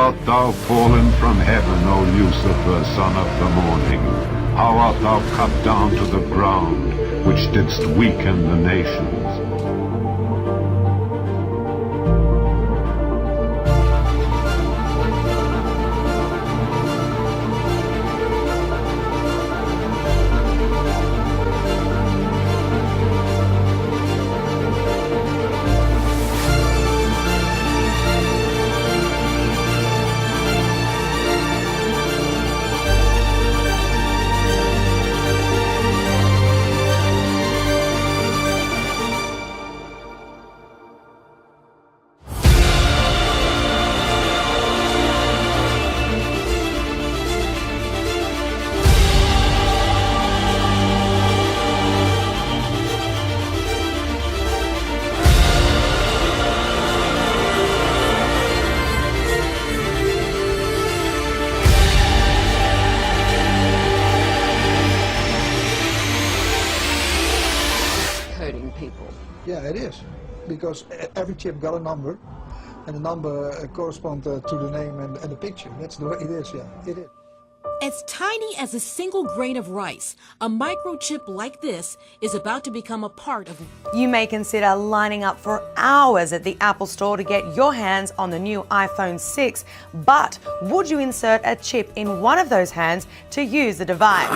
art thou fallen from heaven, O Lucifer, son of the morning? How art thou cut down to the ground, which didst weaken the nations? People. Yeah, it is, because every chip got a number, and the number corresponds to the name and the picture. That's the way it is, yeah, it is. As tiny as a single grain of rice, a microchip like this is about to become a part of... You may consider lining up for hours at the Apple Store to get your hands on the new iPhone 6, but would you insert a chip in one of those hands to use the device?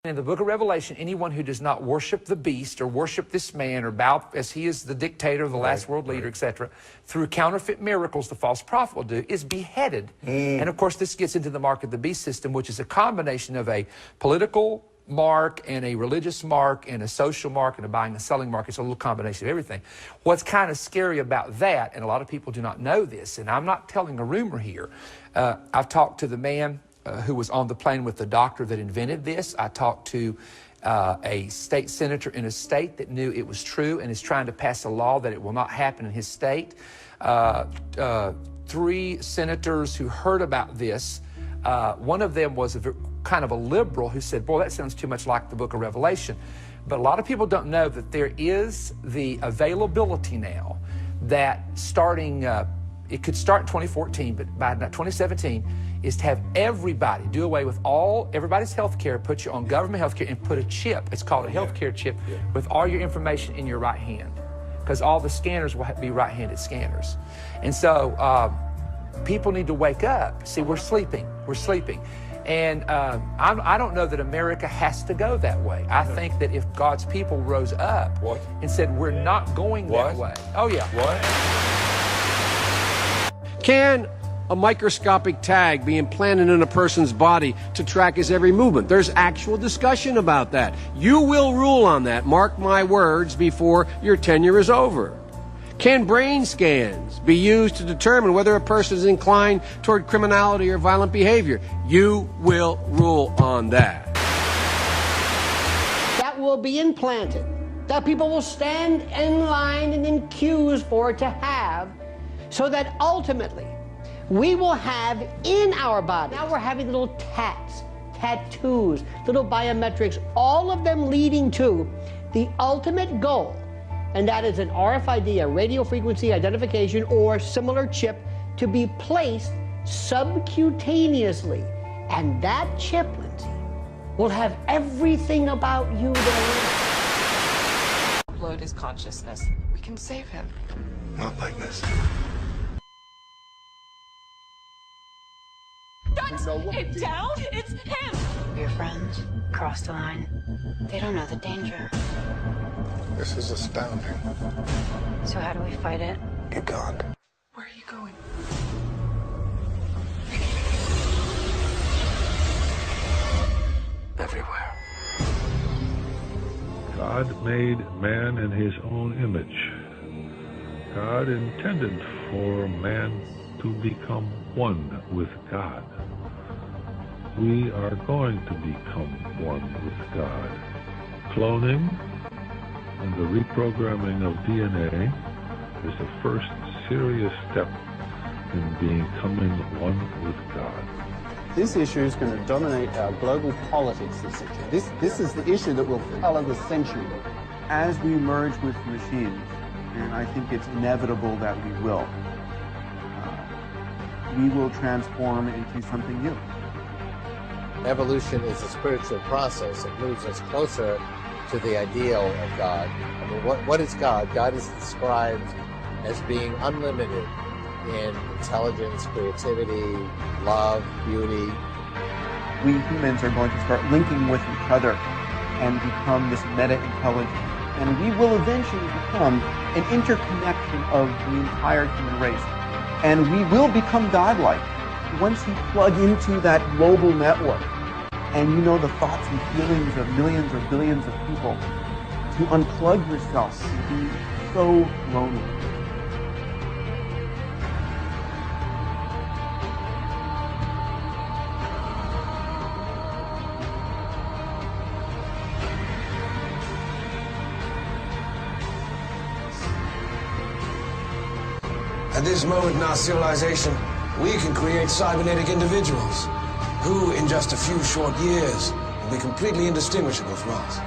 In the book of Revelation, anyone who does not worship the beast or worship this man or bow as he is the dictator of the last world leader, etc., through counterfeit miracles the false prophet will do, is beheaded. And of course, this gets into the mark of the beast system, which is a combination of a political mark and a religious mark and a social mark and a buying and selling mark. It's a little combination of everything. What's kind of scary about that, and a lot of people do not know this, and I'm not telling a rumor here. I've talked to the man who was on the plane with the doctor that invented this. I talked to a state senator in a state that knew it was true and is trying to pass a law that it will not happen in his state. 3 senators who heard about this. One of them was kind of a liberal who said, boy, that sounds too much like the book of Revelation. But a lot of people don't know that there is the availability now that starting, it could start in 2014, but by 2017, is to have everybody do away with everybody's health care, put you on government health care, and put a chip. It's called a health care chip with all your information in your right hand, because all the scanners will be right-handed scanners. And so people need to wake up. See, we're sleeping. And I don't know that America has to go that way. I think that if God's people rose up and said, we're not going that way. Oh, yeah. Can a microscopic tag be implanted in a person's body to track his every movement? There's actual discussion about that. You will rule on that, mark my words, before your tenure is over. Can brain scans be used to determine whether a person is inclined toward criminality or violent behavior? You will rule on that. That will be implanted, that people will stand in line and in queues for it to have, so that ultimately we will have in our body. Now we're having little tats, tattoos, little biometrics, all of them leading to the ultimate goal, and that is an RFID, a radio frequency identification or similar chip, to be placed subcutaneously. And that chip, Lindsay, will have everything about you there. Upload his consciousness. We can save him. Not like this. It's down. It's him. Your friends crossed the line. They don't know the danger. This is astounding. So how do we fight it? You're gone. Where are you going? Everywhere. God made man in his own image. God intended for man to become one with God. We are going to become one with God. Cloning and the reprogramming of DNA is the first serious step in becoming one with God. This issue is going to dominate our global politics this century. This is the issue that will color the century. As we merge with machines, and I think it's inevitable that we will transform into something new. Evolution is a spiritual process. It moves us closer to the ideal of God. I mean, what is God? God is described as being unlimited in intelligence, creativity, love, beauty. We humans are going to start linking with each other and become this meta-intelligence. And we will eventually become an interconnection of the entire human race. And we will become godlike once you plug into that global network and you know the thoughts and feelings of millions or billions of people. To unplug yourself can be so lonely. At this moment in our civilization, we can create cybernetic individuals who, in just a few short years, will be completely indistinguishable from us.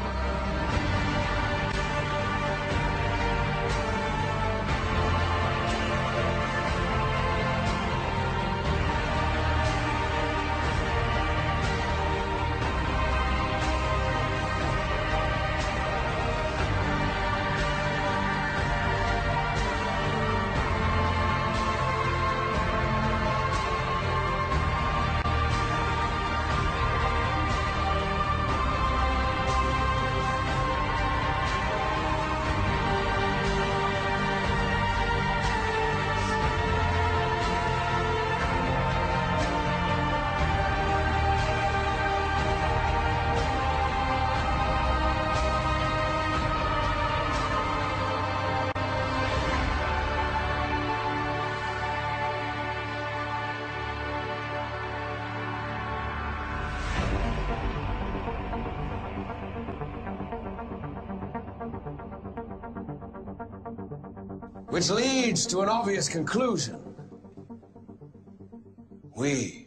Which leads to an obvious conclusion. We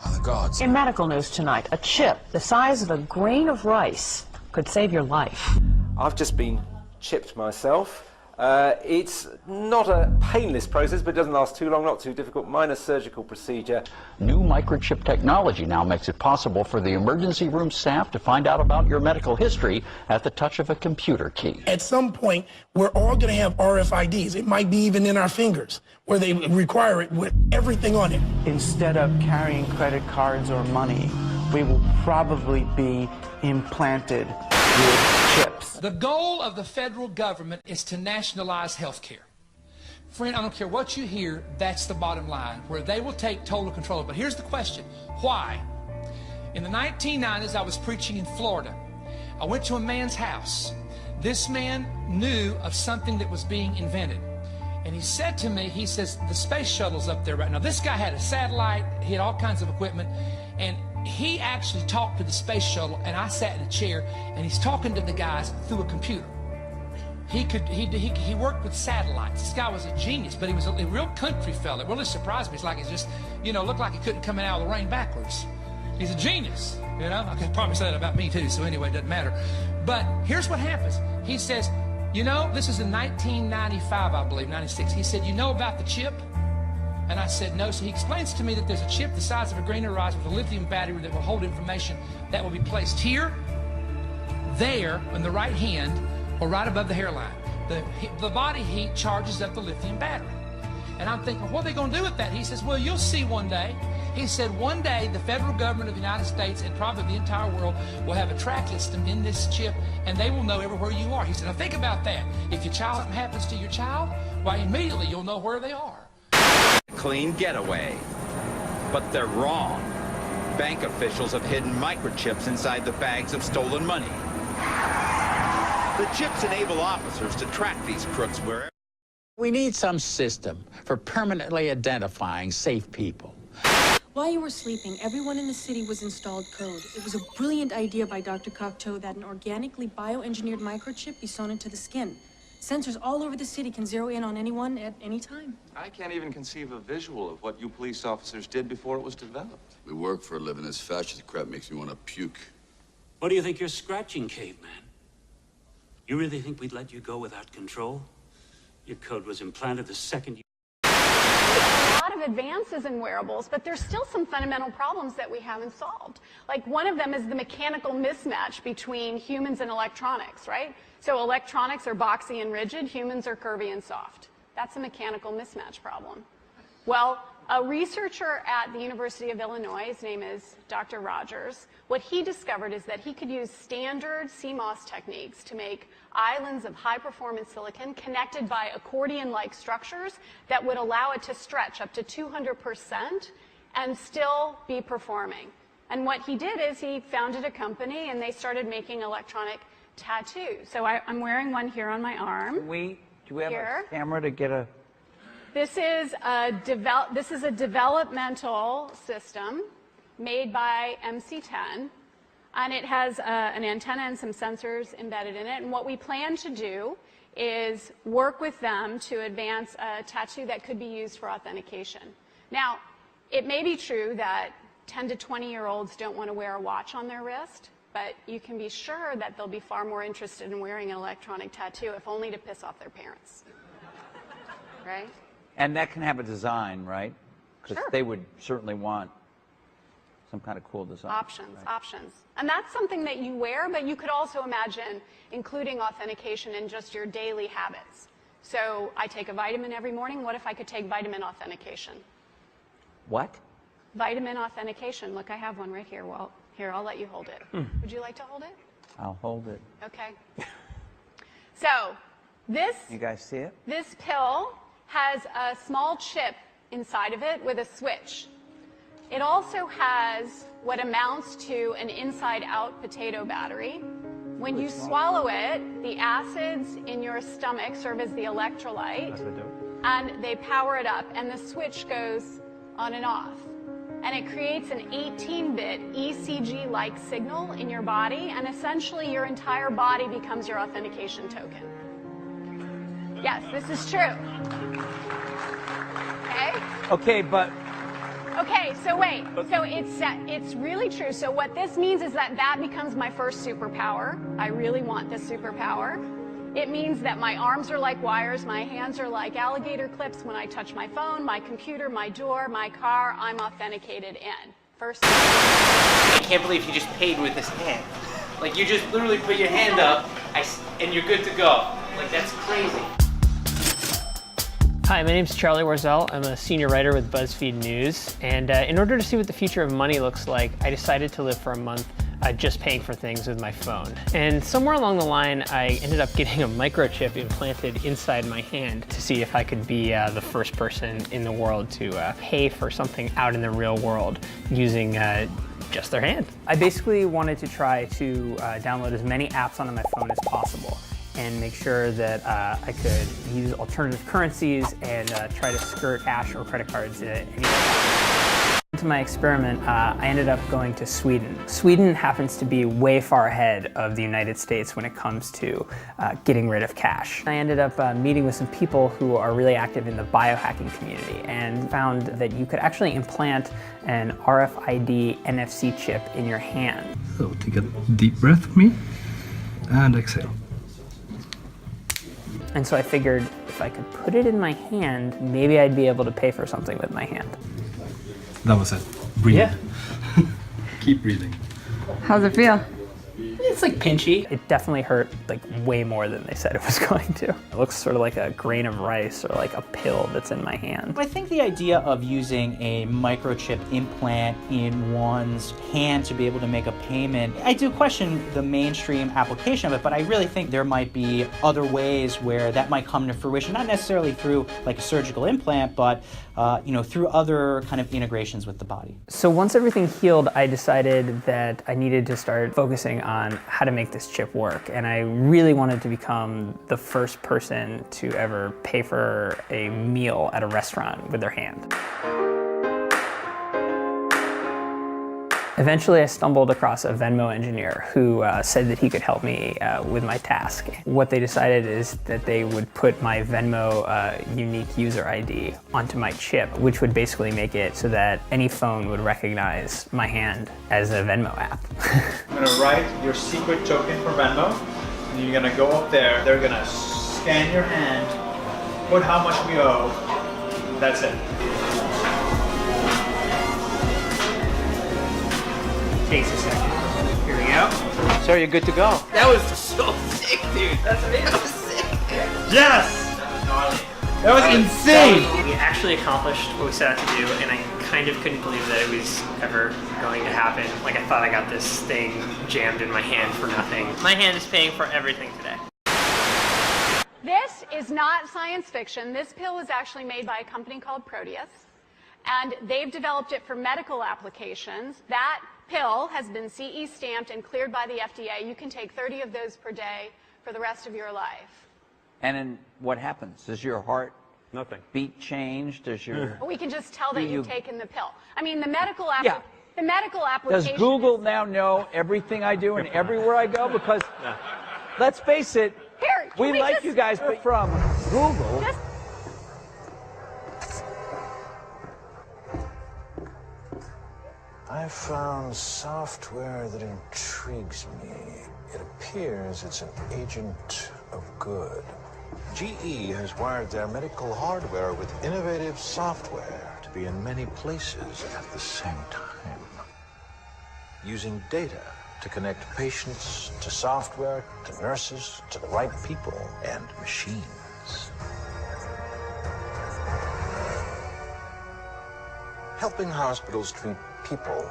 are the gods. In medical news tonight, a chip the size of a grain of rice could save your life. I've just been chipped myself. It's not a painless process, but it doesn't last too long, not too difficult. Minor surgical procedure. New microchip technology now makes it possible for the emergency room staff to find out about your medical history at the touch of a computer key. At some point, we're all going to have RFIDs. It might be even in our fingers, where they require it with everything on it. Instead of carrying credit cards or money, we will probably be implanted with chips. The goal of the federal government is to nationalize health care. Friend, I don't care what you hear, that's the bottom line, where they will take total control. But here's the question, why? In the 1990s, I was preaching in Florida. I went to a man's house. This man knew of something that was being invented. And he said to me, he says, the space shuttle's up there right now. This guy had a satellite, he had all kinds of equipment, and he actually talked to the space shuttle, and I sat in a chair, and he's talking to the guys through a computer. He worked with satellites. This guy was a genius, but he was a real country fella. It really surprised me. It's like he just, looked like he couldn't come out of the rain backwards. He's a genius, I could probably say that about me too, so anyway, it doesn't matter. But here's what happens. He says, this is in 1995, I believe, 96. He said, you know about the chip? And I said, no. So he explains to me that there's a chip the size of a grain of rice with a lithium battery that will hold information that will be placed here, there, on the right hand, or right above the hairline. The body heat charges up the lithium battery. And I'm thinking, what are they going to do with that? He says, well, you'll see one day. He said, one day the federal government of the United States and probably the entire world will have a track system in this chip, and they will know everywhere you are. He said, now think about that. If something happens to your child, why, immediately you'll know where they are. Clean getaway. But they're wrong. Bank officials have hidden microchips inside the bags of stolen money. The chips enable officers to track these crooks wherever. We need some system for permanently identifying safe people. While you were sleeping, everyone in the city was installed code. It was a brilliant idea by Dr. Cocteau that an organically bioengineered microchip be sewn into the skin. Sensors all over the city can zero in on anyone at any time. I can't even conceive a visual of what you police officers did before it was developed. We work for a living. This fascist crap makes me want to puke. What do you think you're scratching, caveman? You really think we'd let you go without control? Your code was implanted the second you... A lot of advances in wearables, but there's still some fundamental problems that we haven't solved. Like one of them is the mechanical mismatch between humans and electronics, right? So electronics are boxy and rigid, humans are curvy and soft. That's a mechanical mismatch problem. Well, a researcher at the University of Illinois, his name is Dr. Rogers, what he discovered is that he could use standard CMOS techniques to make islands of high-performance silicon connected by accordion-like structures that would allow it to stretch up to 200% and still be performing. And what he did is he founded a company and they started making electronic tattoos. So I'm wearing one here on my arm. Do we have Here. a camera to get a... This is a developmental system made by MC10, and it has an antenna and some sensors embedded in it. And what we plan to do is work with them to advance a tattoo that could be used for authentication. Now, it may be true that 10 to 20-year-olds don't want to wear a watch on their wrist, but you can be sure that they'll be far more interested in wearing an electronic tattoo, if only to piss off their parents. Right? And that can have a design, right? Because Sure. they would certainly want some kind of cool design. Options, options. And that's something that you wear, but you could also imagine including authentication in just your daily habits. So I take a vitamin every morning. What if I could take vitamin authentication? What? Vitamin authentication. Look, I have one right here. Well, here, I'll let you hold it. Would you like to hold it? I'll hold it. Okay. So this, You guys see it? this pill has a small chip inside of it with a switch. It also has what amounts to an inside-out potato battery. When you swallow it, the acids in your stomach serve as the electrolyte, and they power it up, and the switch goes on and off. And it creates an 18-bit ECG-like signal in your body, and essentially your entire body becomes your authentication token. Yes, this is true. Okay? Okay, but... Okay, so wait. So it's really true. So what this means is that that becomes my first superpower. I really want this superpower. It means that my arms are like wires, my hands are like alligator clips. When I touch my phone, my computer, my door, my car, I'm authenticated in. First. I can't believe you just paid with this hand. Like, you just literally put your hand up, and you're good to go. Like, that's crazy. Hi, my name's Charlie Warzel. I'm a senior writer with BuzzFeed News. And in order to see what the future of money looks like, I decided to live for a month just paying for things with my phone. And somewhere along the line, I ended up getting a microchip implanted inside my hand to see if I could be the first person in the world to pay for something out in the real world using just their hand. I basically wanted to try to download as many apps onto my phone as possible and make sure that I could use alternative currencies and try to skirt cash or credit cards into my experiment, I ended up going to Sweden. Sweden happens to be way far ahead of the United States when it comes to getting rid of cash. I ended up meeting with some people who are really active in the biohacking community and found that you could actually implant an RFID NFC chip in your hand. So take a deep breath with me and exhale. And so I figured if I could put it in my hand, maybe I'd be able to pay for something with my hand. That was it. Breathe. Yeah. Keep breathing. How's it feel? It's like pinchy. It definitely hurt like way more than they said it was going to. It looks sort of like a grain of rice or like a pill that's in my hand. I think the idea of using a microchip implant in one's hand to be able to make a payment, I do question the mainstream application of it, but I really think there might be other ways where that might come to fruition, not necessarily through like a surgical implant, but through other kind of integrations with the body. So once everything healed, I decided that I needed to start focusing on how to make this chip work. And I really wanted to become the first person to ever pay for a meal at a restaurant with their hand. Eventually, I stumbled across a Venmo engineer who said that he could help me with my task. What they decided is that they would put my Venmo unique user ID onto my chip, which would basically make it so that any phone would recognize my hand as a Venmo app. I'm gonna write your secret token for Venmo, and you're gonna go up there, they're gonna scan your hand, put how much we owe, that's it. Takes a second. Here we go. So you're good to go. That was so sick, dude. That was sick. Yes! That was gnarly. That was insane! We actually accomplished what we set out to do, and I kind of couldn't believe that it was ever going to happen. Like, I thought I got this thing jammed in my hand for nothing. My hand is paying for everything today. This is not science fiction. This pill is actually made by a company called Proteus, and they've developed it for medical applications. That pill has been CE stamped and cleared by the FDA. You can take 30 of those per day for the rest of your life. And then what happens? Does your heart beat change? Does your We can just tell that you've taken the pill. I mean, the medical Yeah. the medical application. Does Google now know everything I do and everywhere I go? Because let's face it, Here, can we like just, you guys, but from Google. I found software that intrigues me. It appears it's an agent of good. GE has wired their medical hardware with innovative software to be in many places at the same time. Using data to connect patients to software, to nurses, to the right people and machines. Helping hospitals treat people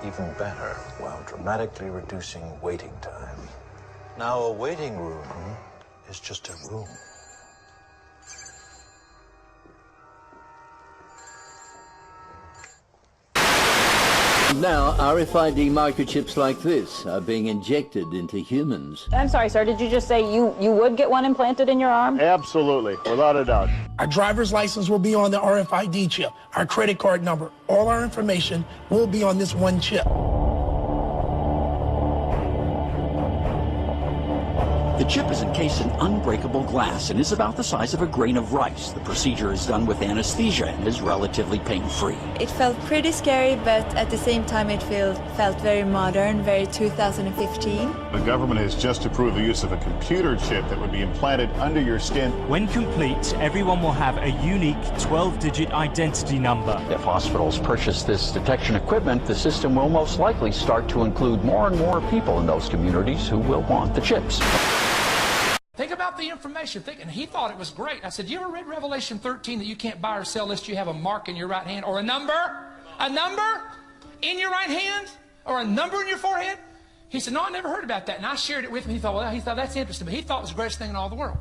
even better while dramatically reducing waiting time. Now a waiting room is just a room. Now, RFID microchips like this are being injected into humans. I'm sorry, sir. Did you just say you would get one implanted in your arm? Absolutely, without a doubt. Our driver's license will be on the RFID chip. Our credit card number, all our information will be on this one chip. The chip is encased in unbreakable glass and is about the size of a grain of rice. The procedure is done with anesthesia and is relatively pain-free. It felt pretty scary, but at the same time it felt very modern, very 2015. The government has just approved the use of a computer chip that would be implanted under your skin. When complete, everyone will have a unique 12-digit identity number. If hospitals purchase this detection equipment, the system will most likely start to include more and more people in those communities who will want the chips. Think about the information. And he thought it was great. I said, you ever read Revelation 13 that you can't buy or sell unless you have a mark in your right hand or a number? A number in your right hand or a number in your forehead? He said, no, I never heard about that. And I shared it with him. He thought, well, that's interesting. But he thought it was the greatest thing in all the world.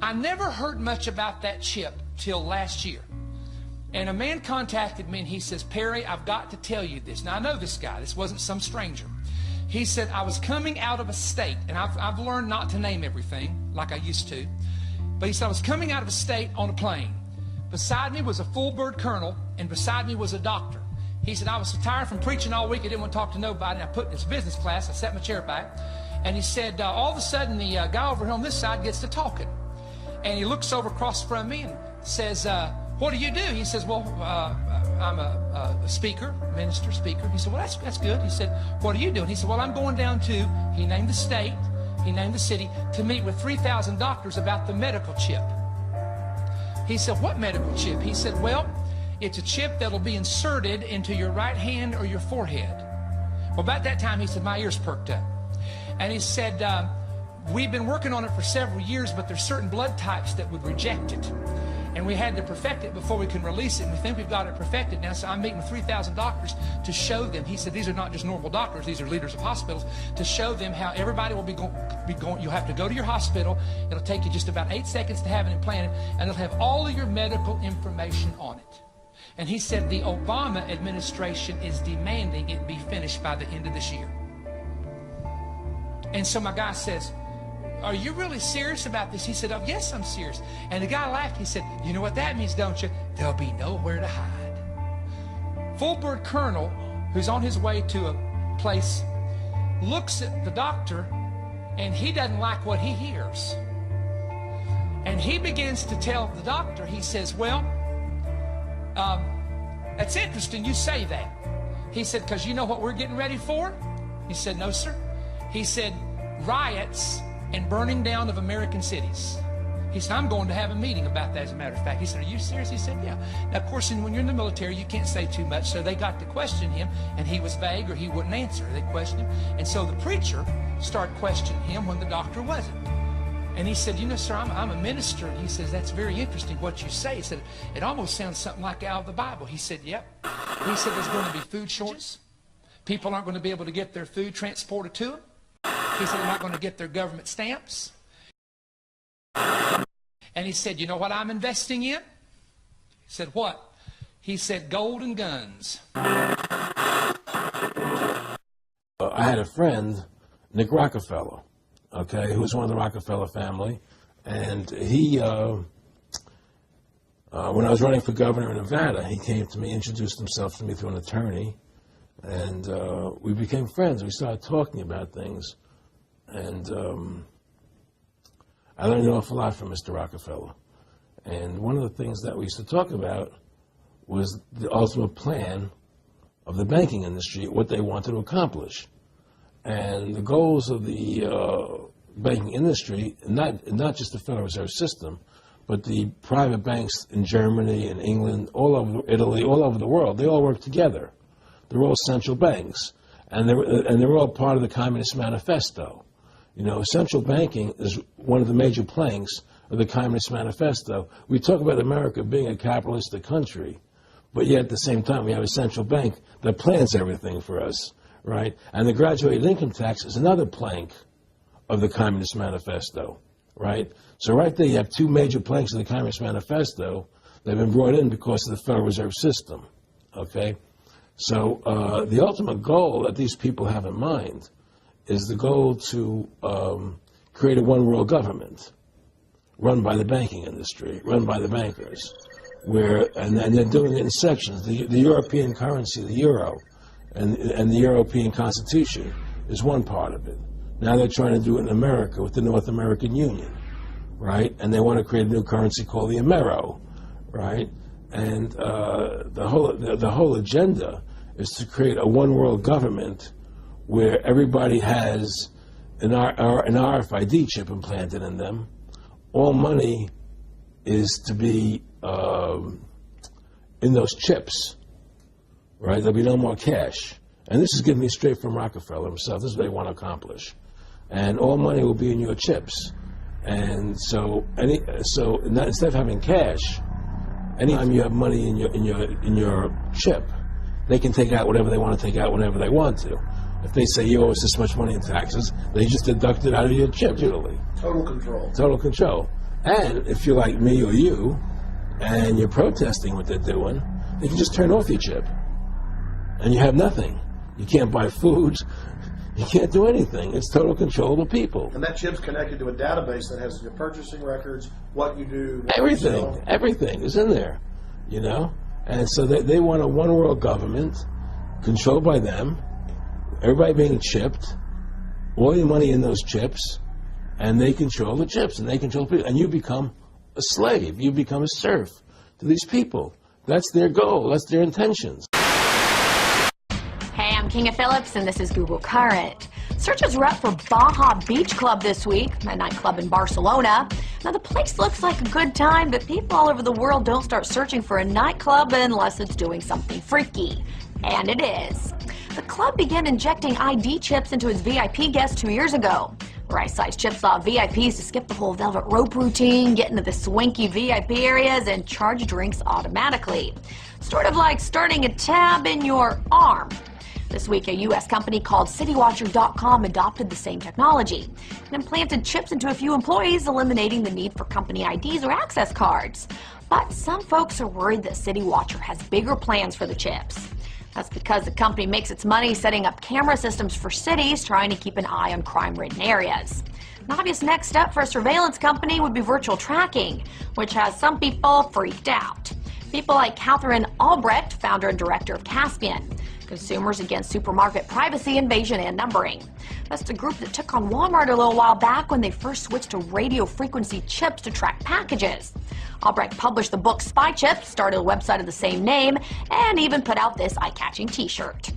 I never heard much about that chip till last year. And a man contacted me and he says, Perry, I've got to tell you this. Now, I know this guy. This wasn't some stranger. He said, I was coming out of a state, and I've learned not to name everything like I used to, but he said, I was coming out of a state on a plane. Beside me was a full bird colonel, and beside me was a doctor. He said, I was so tired from preaching all week, I didn't want to talk to nobody, and I put in his business class, I sat my chair back, and he said, all of a sudden, the guy over here on this side gets to talking, and he looks over across from me and says, what do you do? He says, well, I'm a speaker, minister, speaker. He said, well, that's good. He said, what are you doing? He said, well, I'm going down to, he named the state, he named the city, to meet with 3,000 doctors about the medical chip. He said, what medical chip? He said, well, it's a chip that'll be inserted into your right hand or your forehead. Well, about that time, he said, my ears perked up. And he said, we've been working on it for several years, but there's certain blood types that would reject it. And we had to perfect it before we can release it. And we think we've got it perfected now. So I'm meeting with 3,000 doctors to show them. He said, these are not just normal doctors. These are leaders of hospitals, to show them how everybody will be going. You'll have to go to your hospital. It'll take you just about 8 seconds to have it implanted. And it'll have all of your medical information on it. And he said the Obama administration is demanding it be finished by the end of this year. And so my guy says, are you really serious about this? He said, oh, yes, I'm serious. And the guy laughed. He said, you know what that means, don't you? There'll be nowhere to hide. Full bird colonel who's on his way to a place looks at the doctor, and he doesn't like what he hears. And he begins to tell the doctor, he says, well, that's interesting you say that. He said, because you know what we're getting ready for? He said, no, sir. He said, riots and burning down of American cities. He said, I'm going to have a meeting about that, as a matter of fact. He said, are you serious? He said, yeah. Now, of course, when you're in the military, you can't say too much, so they got to question him, and he was vague or he wouldn't answer. They questioned him. And so the preacher started questioning him when the doctor wasn't. And he said, you know, sir, I'm a minister. And he says, that's very interesting what you say. He said, it almost sounds something like out of the Bible. He said, yep. He said, there's going to be food shortages. People aren't going to be able to get their food transported to them. He said, they're not going to get their government stamps. And he said, you know what I'm investing in? He said, what? He said, gold and guns. I had a friend, Nick Rockefeller, okay, who was one of the Rockefeller family. And he, when I was running for governor in Nevada, he came to me, introduced himself to me through an attorney. And we became friends. We started talking about things. And I learned an awful lot from Mr. Rockefeller. And one of the things that we used to talk about was the ultimate plan of the banking industry, what they wanted to accomplish. And the goals of the banking industry, not just the Federal Reserve System, but the private banks in Germany and England, all over Italy, all over the world, they all work together. They're all central banks. And they're all part of the Communist Manifesto. You know, central banking is one of the major planks of the Communist Manifesto. We talk about America being a capitalistic country, but yet at the same time we have a central bank that plans everything for us, right? And the graduated income tax is another plank of the Communist Manifesto, right? So right there you have two major planks of the Communist Manifesto that have been brought in because of the Federal Reserve System, okay? So the ultimate goal that these people have in mind is the goal to create a one-world government run by the banking industry, run by the bankers, and they're doing it in sections. The European currency, the euro, and the European Constitution is one part of it. Now they're trying to do it in America with the North American Union, right? And they want to create a new currency called the Amero, right? And the whole agenda is to create a one-world government where everybody has an RFID chip implanted in them. All money is to be in those chips, right? There'll be no more cash. And this is given me straight from Rockefeller himself. This is what they want to accomplish. And all money will be in your chips. And so instead of having cash, anytime you have money in your chip, they can take out whatever they want to take out whenever they want to. If they say you owe us this much money in taxes, they just deduct it out of your chip digitally. Total control. Total control. And if you're like me or you, and you're protesting what they're doing, they can just turn off your chip. And you have nothing. You can't buy food. You can't do anything. It's total control of the people. And that chip's connected to a database that has your purchasing records, what you do. Everything. Everything is in there, you know? And so they want a one-world government controlled by them, everybody being chipped, all your money in those chips, and they control the chips, and they control people. And you become a slave. You become a serf to these people. That's their goal. That's their intentions. Hey, I'm Kinga Phillips, and this is Google Current. Searches were up for Baja Beach Club this week, a nightclub in Barcelona. Now, the place looks like a good time, but people all over the world don't start searching for a nightclub unless it's doing something freaky. And it is. The club began injecting ID chips into its VIP guests 2 years ago. Right-size chips allow VIPs to skip the whole velvet rope routine, get into the swanky VIP areas, and charge drinks automatically. Sort of like starting a tab in your arm. This week, a U.S. company called CityWatcher.com adopted the same technology and implanted chips into a few employees, eliminating the need for company IDs or access cards. But some folks are worried that CityWatcher has bigger plans for the chips. That's because the company makes its money setting up camera systems for cities trying to keep an eye on crime-ridden areas. An obvious next step for a surveillance company would be virtual tracking, which has some people freaked out. People like Catherine Albrecht, founder and director of Caspian. Consumers Against Supermarket Privacy Invasion and Numbering. That's the group that took on Walmart a little while back when they first switched to radio frequency chips to track packages. Albrecht published the book Spy Chips, started a website of the same name, and even put out this eye-catching t-shirt.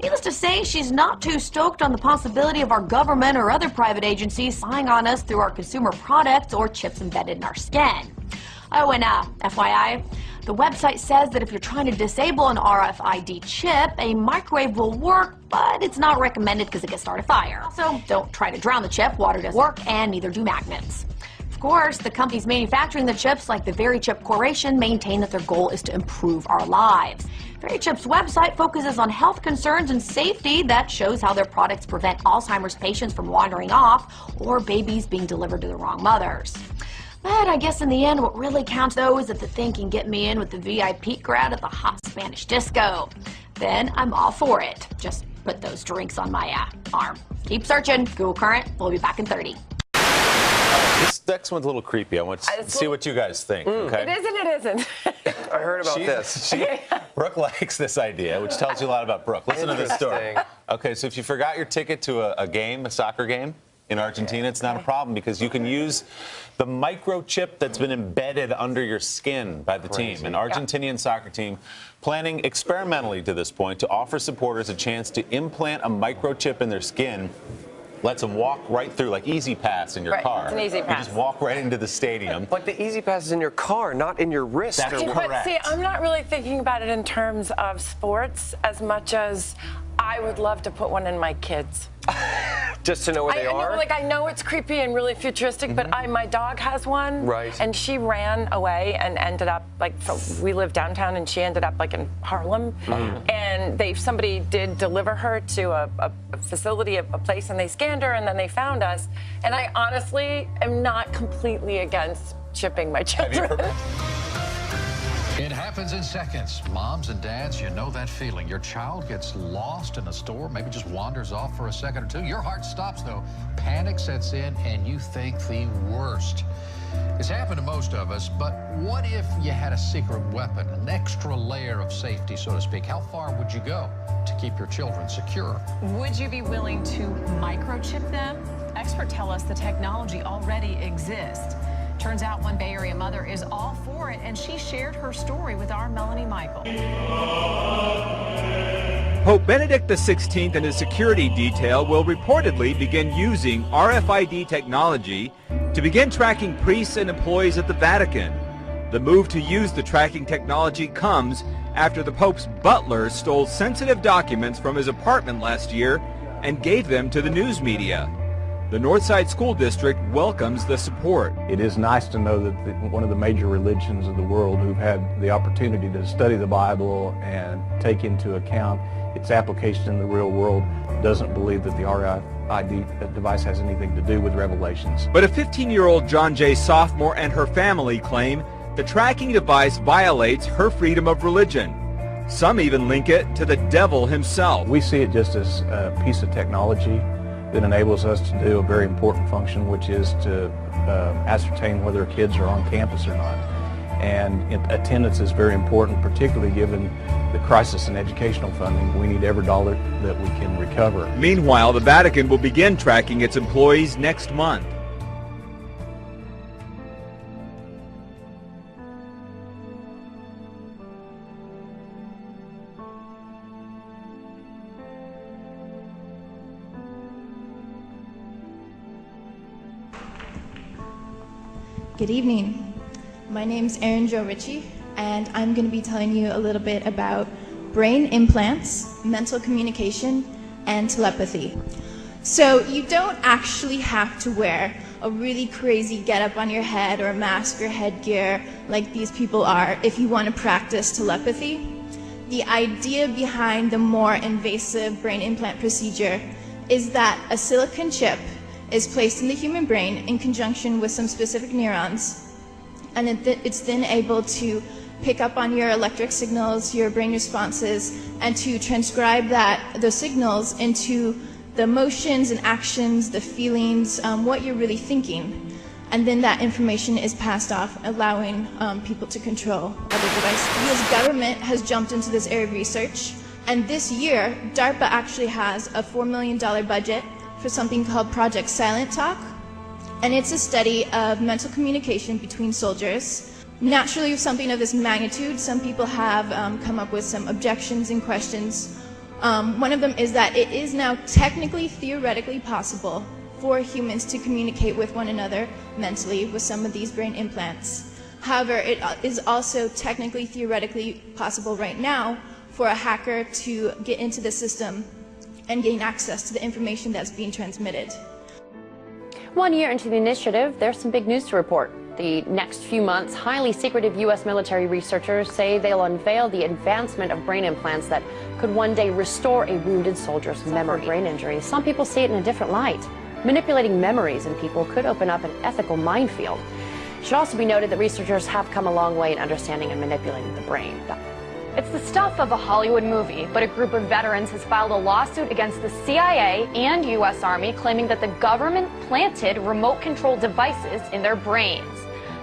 Needless to say, she's not too stoked on the possibility of our government or other private agencies spying on us through our consumer products or chips embedded in our skin. Oh, and FYI, the website says that if you're trying to disable an RFID chip, a microwave will work, but it's not recommended because it can start a fire. Also, don't try to drown the chip. Water doesn't work, and neither do magnets. Of course, the companies manufacturing the chips, like the VeriChip Corporation, maintain that their goal is to improve our lives. VeriChip's website focuses on health concerns and safety that shows how their products prevent Alzheimer's patients from wandering off or babies being delivered to the wrong mothers. But I guess in the end, what really counts, though, is that the thing can get me in with the VIP crowd at the hot Spanish disco. Then I'm all for it. Just put those drinks on my arm. Keep searching. Google Current. We'll be back in 30. This next one's a little creepy. I want to see what you guys think. Okay? It isn't, it isn't. I heard about this. Brooke likes this idea, which tells you a lot about Brooke. Listen to this story. Okay, so if you forgot your ticket to a soccer game in Argentina, it's not a problem because you can use the microchip that's been embedded under your skin by the team. An Argentinian soccer team planning experimentally to this point to offer supporters a chance to implant a microchip in their skin. Lets them walk right through, like Easy Pass in your car. It's an Easy Pass. You just walk right into the stadium. But the Easy Pass is in your car, not in your wrist. That's correct. But see, I'm not really thinking about it in terms of sports as much as I would love to put one in my kids. Just to know where they are? I know it's creepy and really futuristic, but my dog has one. Right. And she ran away and ended up, we live downtown, and she ended up, in Harlem. And somebody did deliver her to a facility, a place, and they scanned her, and then they found us. And I honestly am not completely against chipping my children. It happens in seconds. Moms and dads, you know that feeling. Your child gets lost in a store, maybe just wanders off for a second or two. Your heart stops, though. Panic sets in, and you think the worst. It's happened to most of us, but what if you had a secret weapon, an extra layer of safety, so to speak? How far would you go to keep your children secure? Would you be willing to microchip them? Experts tell us the technology already exists. Turns out one Bay Area mother is all for it, and she shared her story with our Melanie Michael. Pope Benedict XVI and his security detail will reportedly begin using RFID technology to begin tracking priests and employees at the Vatican. The move to use the tracking technology comes after the Pope's butler stole sensitive documents from his apartment last year and gave them to the news media. The Northside School District welcomes the support. It is nice to know that one of the major religions of the world who've had the opportunity to study the Bible and take into account its application in the real world doesn't believe that the RFID device has anything to do with Revelations. But a 15-year-old John Jay sophomore and her family claim the tracking device violates her freedom of religion. Some even link it to the devil himself. We see it just as a piece of technology that enables us to do a very important function, which is to ascertain whether kids are on campus or not. And attendance is very important, particularly given the crisis in educational funding. We need every dollar that we can recover. Meanwhile, the Vatican will begin tracking its employees next month. Good evening. My name's Erin Jo Ritchie, and I'm going to be telling you a little bit about brain implants, mental communication, and telepathy. So you don't actually have to wear a really crazy getup on your head or a mask or headgear like these people are if you want to practice telepathy. The idea behind the more invasive brain implant procedure is that a silicon chip is placed in the human brain in conjunction with some specific neurons, and it's then able to pick up on your electric signals, your brain responses, and to transcribe those signals into the emotions and actions, the feelings, what you're really thinking. And then that information is passed off, allowing people to control other devices. The US government has jumped into this area of research And this year, DARPA actually has a $4 million budget for something called Project Silent Talk. And it's a study of mental communication between soldiers. Naturally, with something of this magnitude, some people have come up with some objections and questions. One of them is that it is now technically, theoretically possible for humans to communicate with one another mentally with some of these brain implants. However, it is also technically, theoretically possible right now for a hacker to get into the system and gain access to the information that's being transmitted. 1 year into the initiative, there's some big news to report. The next few months, highly secretive U.S. military researchers say they'll unveil the advancement of brain implants that could one day restore a wounded soldier's memory. Brain injury. Some people see it in a different light. Manipulating memories in people could open up an ethical minefield. It should also be noted that researchers have come a long way in understanding and manipulating the brain. It's the stuff of a Hollywood movie, but a group of veterans has filed a lawsuit against the CIA and U.S. Army claiming that the government planted remote-controlled devices in their brains.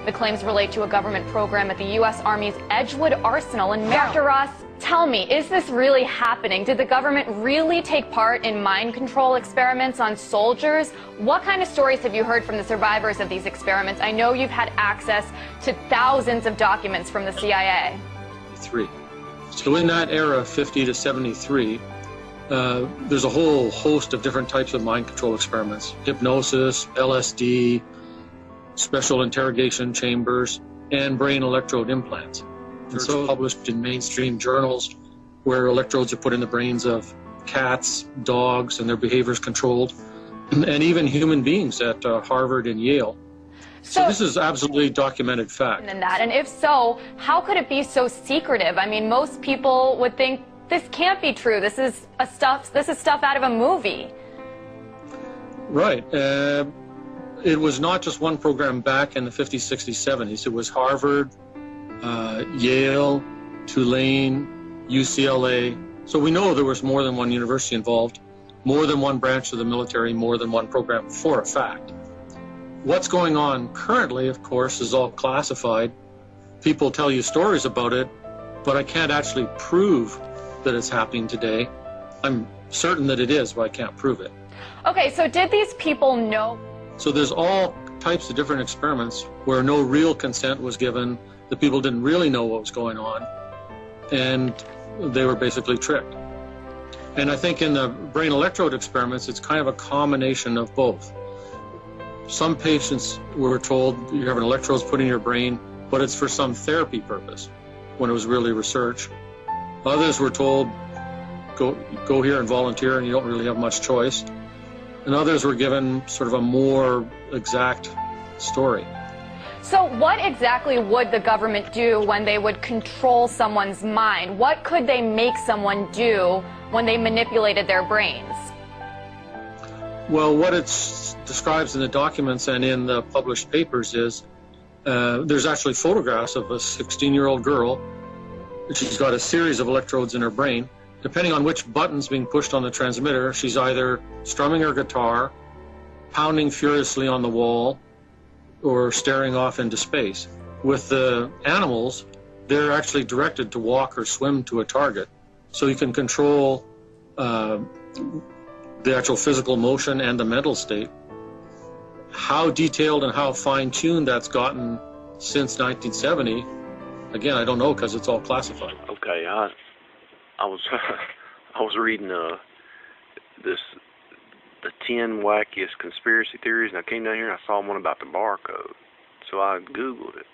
The claims relate to a government program at the U.S. Army's Edgewood Arsenal in Maryland. Dr. Ross, tell me, is this really happening? Did the government really take part in mind control experiments on soldiers? What kind of stories have you heard from the survivors of these experiments? I know you've had access to thousands of documents from the CIA. So in that era, 50 to 73, there's a whole host of different types of mind control experiments. Hypnosis, LSD, special interrogation chambers, and brain electrode implants. And so published in mainstream journals where electrodes are put in the brains of cats, dogs, and their behaviors controlled, and even human beings at Harvard and Yale. So this is absolutely documented fact. And if so, how could it be so secretive? I mean, most people would think this can't be true. This is stuff out of a movie. Right. It was not just one program back in the 50s, 60s, 70s. It was Harvard, Yale, Tulane, UCLA. So we know there was more than one university involved, more than one branch of the military, more than one program for a fact. What's going on currently, of course, is all classified. People tell you stories about it, but I can't actually prove that it's happening today. I'm certain that it is, but I can't prove it. Okay, so did these people know? So there's all types of different experiments where no real consent was given. The people didn't really know what was going on, and they were basically tricked. And I think in the brain electrode experiments, it's kind of a combination of both. Some patients were told you have an electrodes put in your brain, but it's for some therapy purpose, when it was really research. Others were told, go here and volunteer, and you don't really have much choice. And others were given sort of a more exact story. So what exactly would the government do when they would control someone's mind? What could they make someone do when they manipulated their brains? Well, what it describes in the documents and in the published papers is there's actually photographs of a 16-year-old girl. She's got a series of electrodes in her brain. Depending on which button's being pushed on the transmitter, she's either strumming her guitar, pounding furiously on the wall, or staring off into space. With the animals, they're actually directed to walk or swim to a target. So you can control the actual physical motion and the mental state. How detailed and how fine-tuned that's gotten since 1970, again, I don't know because it's all classified. Okay, I was reading the 10 wackiest conspiracy theories, and I came down here and I saw one about the barcode. So I Googled it,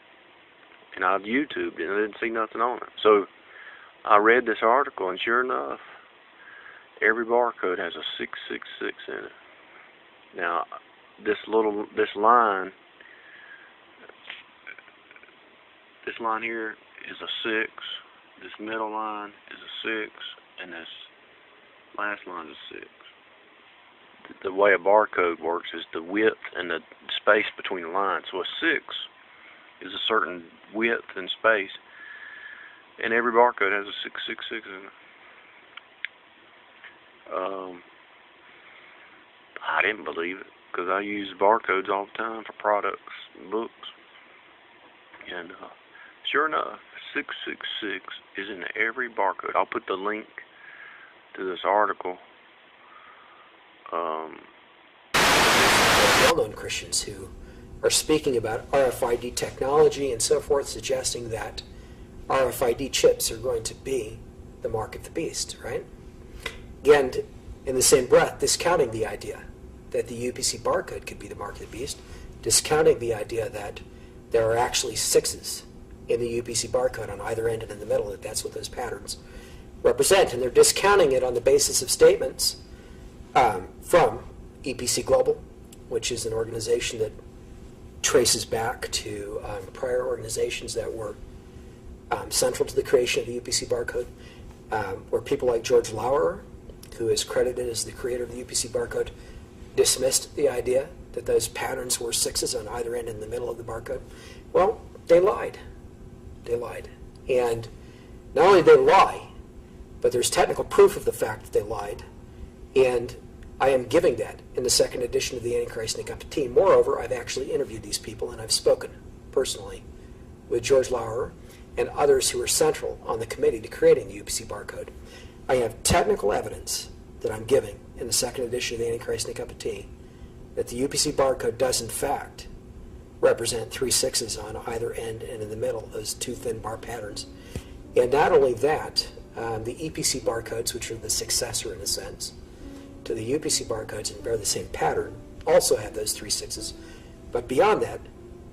and I YouTubed it, and I didn't see nothing on it. So I read this article, and sure enough, every barcode has a 666 in it. Now, this line here is a 6. This middle line is a 6, and this last line is a 6. The way a barcode works is the width and the space between the lines. So a 6 is a certain width and space, and every barcode has a 666 in it. I didn't believe it because I use barcodes all the time for products and books, and sure enough, 666 is in every barcode. I'll put the link to this article. Well-known Christians who are speaking about RFID technology and so forth, suggesting that RFID chips are going to be the mark of the beast, right? Again, in the same breath, discounting the idea that the UPC barcode could be the mark of the beast, discounting the idea that there are actually 6s in the UPC barcode on either end and in the middle, that that's what those patterns represent. And they're discounting it on the basis of statements from EPC Global, which is an organization that traces back to prior organizations that were central to the creation of the UPC barcode, where people like George Lauer, who is credited as the creator of the UPC barcode, dismissed the idea that those patterns were 6s on either end and in the middle of the barcode. Well, they lied. They lied. And not only did they lie, but there's technical proof of the fact that they lied. And I am giving that in the second edition of the Antichrist and a Cup of Tea. Moreover, I've actually interviewed these people, and I've spoken personally with George Lauer and others who were central on the committee to creating the UPC barcode. I have technical evidence that I'm giving in the second edition of the Antichrist and a Cup of Tea that the UPC barcode does in fact represent 3 6s on either end and in the middle, those two thin bar patterns. And not only that, the EPC barcodes, which are the successor in a sense to the UPC barcodes and bear the same pattern, also have those 3 6s. But beyond that,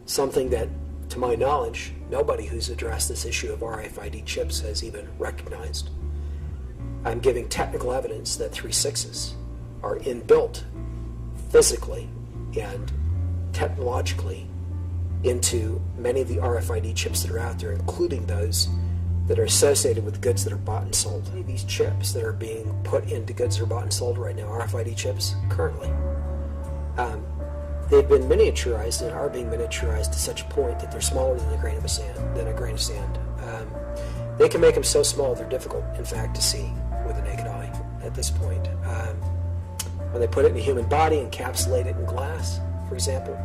something that, to my knowledge, nobody who's addressed this issue of RFID chips has even recognized. I'm giving technical evidence that 3 6s are inbuilt physically and technologically into many of the RFID chips that are out there, including those that are associated with goods that are bought and sold. These chips that are being put into goods that are bought and sold right now, RFID chips, currently, they've been miniaturized and are being miniaturized to such a point that they're smaller than a grain of sand. They can make them so small they're difficult, in fact, to see with the naked eye at this point. When they put it in a human body, encapsulate it in glass, for example,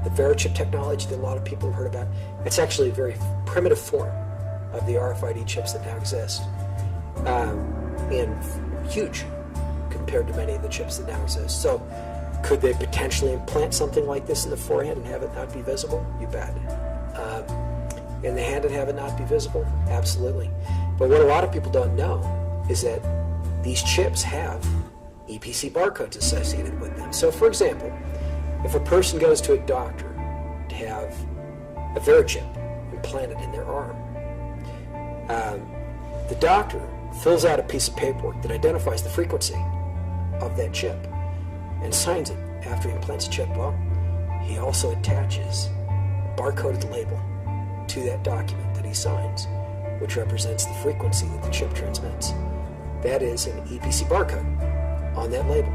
the Verichip technology that a lot of people have heard about, it's actually a very primitive form of the RFID chips that now exist, and huge compared to many of the chips that now exist. So could they potentially implant something like this in the forehead and have it not be visible? You bet. In the hand and have it not be visible? Absolutely. But what a lot of people don't know is that these chips have EPC barcodes associated with them. So for example, if a person goes to a doctor to have a Verichip implanted in their arm, the doctor fills out a piece of paperwork that identifies the frequency of that chip and signs it after he implants a chip. Well, he also attaches a barcoded label to that document that he signs, which represents the frequency that the chip transmits. That is an EPC barcode on that label.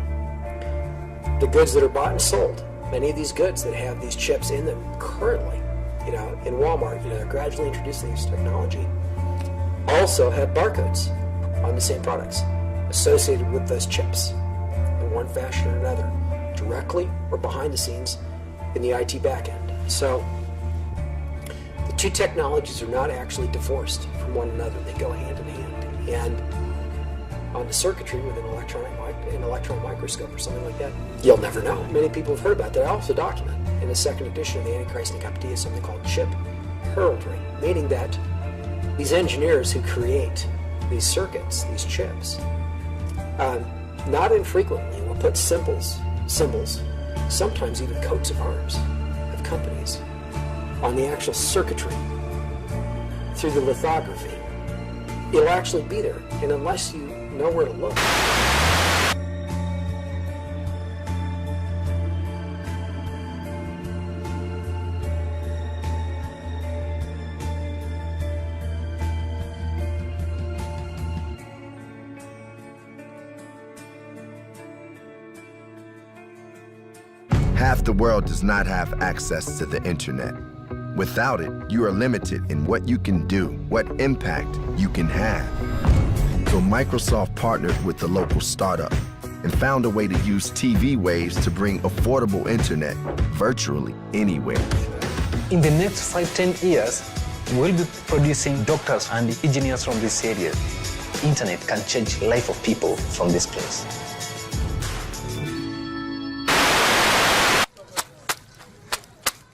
The goods that are bought and sold, many of these goods that have these chips in them currently, in Walmart, they're gradually introducing this technology, also have barcodes on the same products associated with those chips in one fashion or another, directly or behind the scenes in the IT backend. So the two technologies are not actually divorced from one another. They go hand in hand. And on the circuitry with an electron microscope or something like that, you'll never know. Many people have heard about that. I also document in the second edition of the Antichrist and the Cup of Tea is something called chip heraldry, meaning that these engineers who create these circuits, these chips, not infrequently will put symbols, sometimes even coats of arms of companies on the actual circuitry through the lithography. It'll actually be there, and unless you know where to look. Half the world does not have access to the internet. Without it, you are limited in what you can do, what impact you can have. So Microsoft partnered with the local startup and found a way to use TV waves to bring affordable internet virtually anywhere. In the next 5-10 years, we'll be producing doctors and engineers from this area. internet can change the life of people from this place.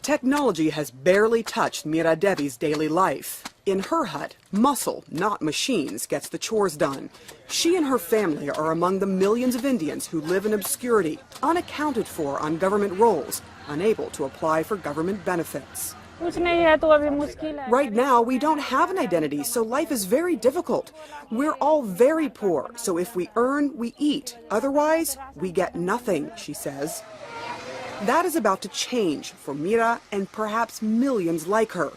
Technology has barely touched Meera Devi's daily life. In her hut, muscle, not machines, gets the chores done. She and her family are among the millions of Indians who live in obscurity, unaccounted for on government rolls, unable to apply for government benefits. Right now, we don't have an identity, so life is very difficult. We're all very poor, so if we earn, we eat. Otherwise, we get nothing, she says. That is about to change for Meera and perhaps millions like her.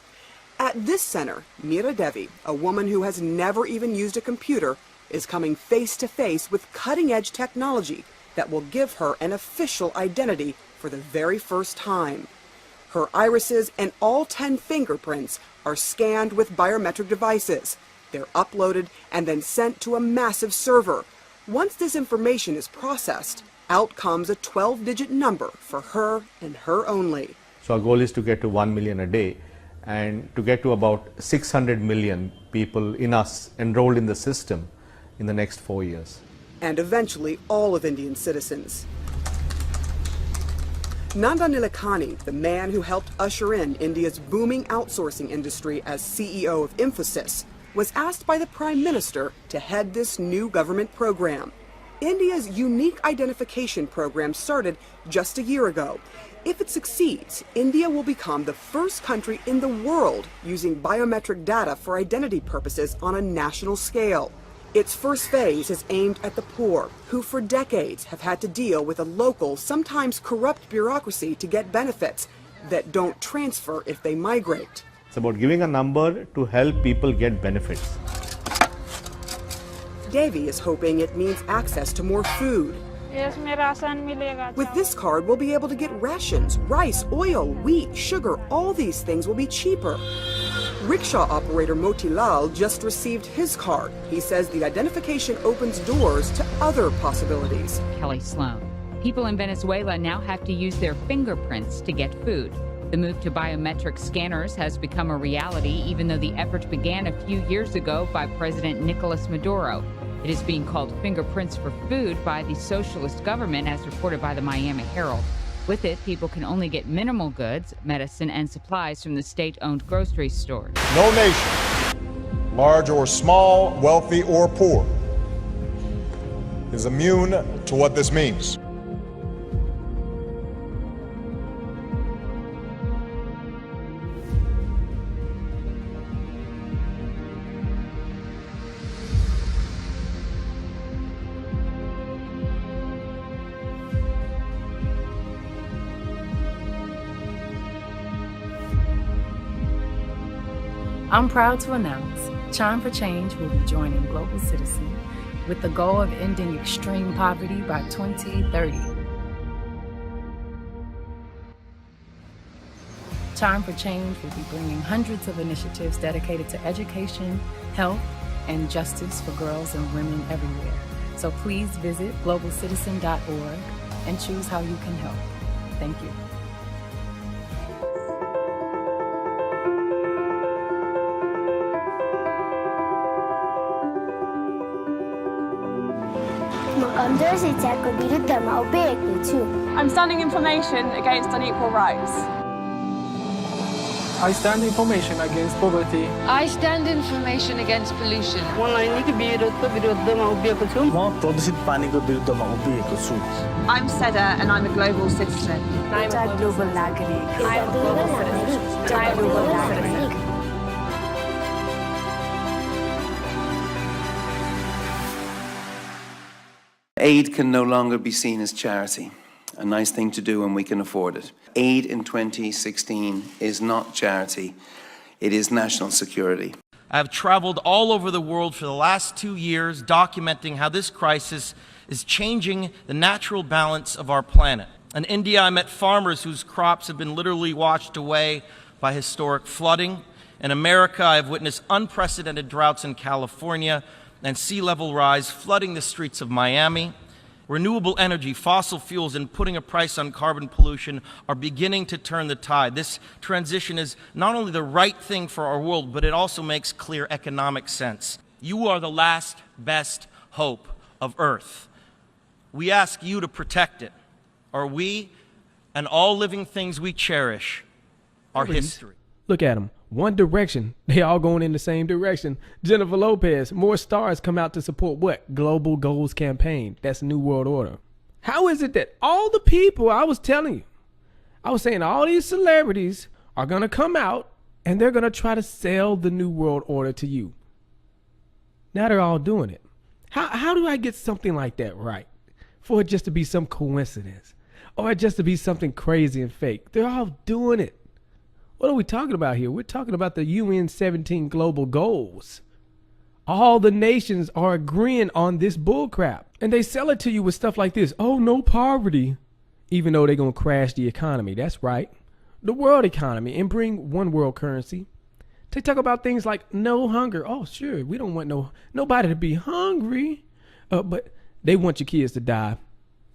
At this center, Meera Devi, a woman who has never even used a computer, is coming face to face with cutting-edge technology that will give her an official identity for the very first time. Her irises and all 10 fingerprints are scanned with biometric devices. They're uploaded and then sent to a massive server. Once this information is processed, out comes a 12-digit number for her and her only. So our goal is to get to 1 million a day and to get to about 600 million people enrolled in the system in the next 4 years. And eventually all of Indian citizens. Nandan Nilekani, the man who helped usher in India's booming outsourcing industry as CEO of Infosys, was asked by the Prime Minister to head this new government program. India's unique identification program started just a year ago. If it succeeds, India will become the first country in the world using biometric data for identity purposes on a national scale. Its first phase is aimed at the poor, who for decades have had to deal with a local, sometimes corrupt bureaucracy to get benefits that don't transfer if they migrate. It's about giving a number to help people get benefits. Devi is hoping it means access to more food. With this card, we'll be able to get rations, rice, oil, wheat, sugar. All these things will be cheaper. Rickshaw operator Moti Lal just received his card. He says the identification opens doors to other possibilities. Kelly Sloan. People in Venezuela now have to use their fingerprints to get food. The move to biometric scanners has become a reality, even though the effort began a few years ago by President Nicolas Maduro. It is being called Fingerprints for Food by the socialist government, as reported by the Miami Herald. With it, people can only get minimal goods, medicine, and supplies from the state-owned grocery stores. No nation, large or small, wealthy or poor, is immune to what this means. I'm proud to announce Chime for Change will be joining Global Citizen with the goal of ending extreme poverty by 2030. Chime for Change will be bringing hundreds of initiatives dedicated to education, health, and justice for girls and women everywhere. So please visit globalcitizen.org and choose how you can help. Thank you. I'm standing in formation against unequal rights. I stand in formation against poverty. I stand in formation against pollution. I'm Seda and I'm a global citizen. I'm a global Nagari. I'm a global citizen. I'm a global Nagari. Aid can no longer be seen as charity, a nice thing to do when we can afford it. Aid in 2016 is not charity, it is national security. I've traveled all over the world for the last 2 years documenting how this crisis is changing the natural balance of our planet. In India, I met farmers whose crops have been literally washed away by historic flooding. In America, I've witnessed unprecedented droughts in California and sea level rise flooding the streets of Miami. Renewable energy, fossil fuels, and putting a price on carbon pollution are beginning to turn the tide. This transition is not only the right thing for our world, but it also makes clear economic sense. You are the last best hope of Earth. We ask you to protect it, or we and all living things we cherish are history. Look at them. One Direction. They all going in the same direction. Jennifer Lopez. More stars come out to support what? Global Goals campaign. That's New World Order. How is it that all the people, I was telling you, I was saying all these celebrities are going to come out and they're going to try to sell the New World Order to you. Now they're all doing it. How do I get something like that right? For it just to be some coincidence or just to be something crazy and fake. They're all doing it. What are we talking about here? We're talking about the UN 17 global goals. All the nations are agreeing on this bullcrap. And they sell it to you with stuff like this. Oh, no poverty. Even though they're going to crash the economy. That's right. The world economy and bring one world currency. They talk about things like no hunger. Oh, sure. We don't want nobody to be hungry. But they want your kids to die.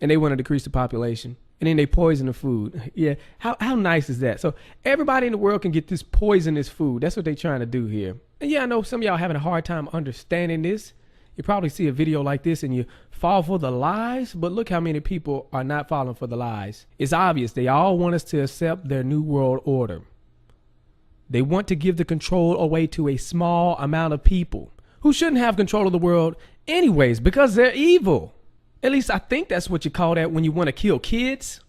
And they want to decrease the population. And then they poison the food. Yeah, how nice is that? So everybody in the world can get this poisonous food. That's what they're trying to do here. And yeah, I know some of y'all having a hard time understanding this. You probably see a video like this and you fall for the lies. But look how many people are not falling for the lies. It's obvious. They all want us to accept their New World Order. They want to give the control away to a small amount of people who shouldn't have control of the world anyways because they're evil. At least I think that's what you call that when you want to kill kids.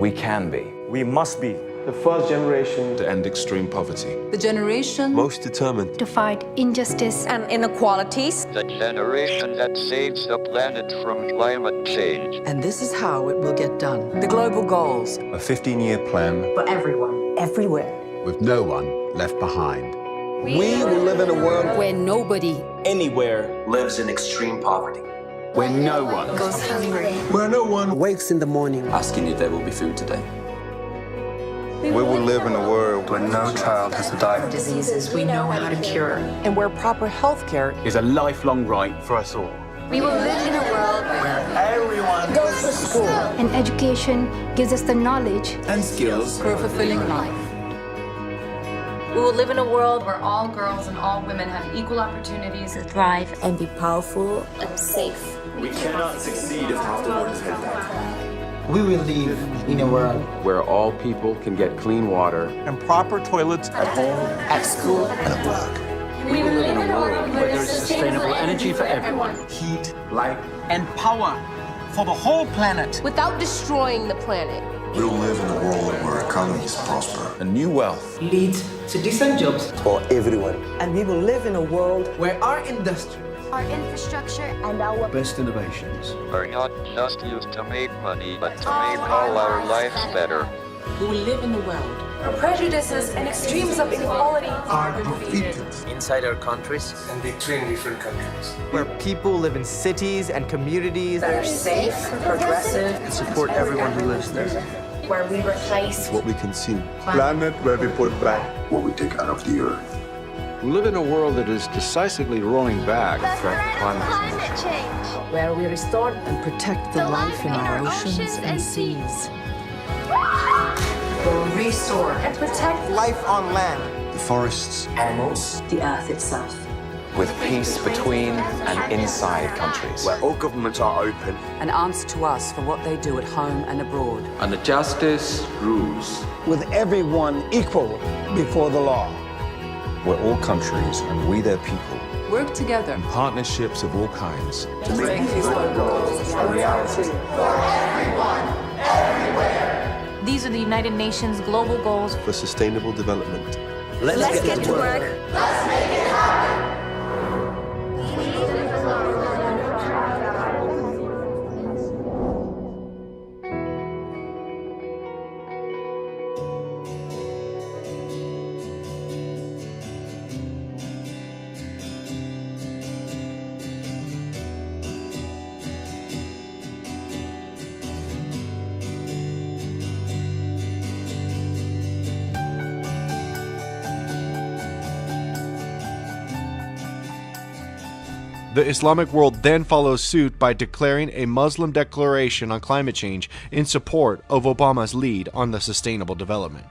We can be. We must be the first generation to end extreme poverty. The generation Most determined to fight injustice and inequalities. The generation that saves the planet from climate change. And this is how it will get done. The global goals. A 15-year plan For everyone, everywhere. With no one left behind. We will live in a world where nobody anywhere lives in extreme poverty. Where no one goes hungry. Where no one wakes in the morning asking if there will be food today. We will live in a world where no child has to die of diseases we know how to cure. and where proper health care is a lifelong right for us all. We will live in a world Where everyone goes to school. and education gives us the knowledge and skills for a fulfilling life. We will live in a world where all girls and all women have equal opportunities to thrive and be powerful and safe. We cannot succeed if half the world is head back. We will live in a world where all people can get clean water And proper toilets at home, at school and at work. We will live in a world where there is sustainable energy for everyone. heat, light, And power for the whole planet. without destroying the planet. We will live in a world where economies prosper. and new wealth. Leads to decent jobs. For everyone. And we will live in a world where our industry, Our infrastructure and our Best innovations. are not just used to make money, but to make all our lives better. we will live in a world Where prejudices and extremes of inequality Are defeated. inside our countries, And between different countries. where people live in cities and communities that are safe, progressive, and support everyone who lives there. where we replace What we consume. Planet where we put back what we take out of the earth. We live in a world that is decisively rolling back the threat of climate change. where we restore and protect the life in our oceans and seas. will restore and protect Life on land, The forests, animals, The earth itself. With peace between and inside countries. Where all governments are open. And answer to us for what they do at home and abroad. And the justice rules. with everyone equal before the law. Where all countries and we their people. Work together. Partnerships of all kinds. To make these goals a reality. These are the United Nations global goals. For sustainable development. Let's get to work. The Islamic world then follows suit by declaring a Muslim declaration on climate change in support of Obama's lead on the sustainable development.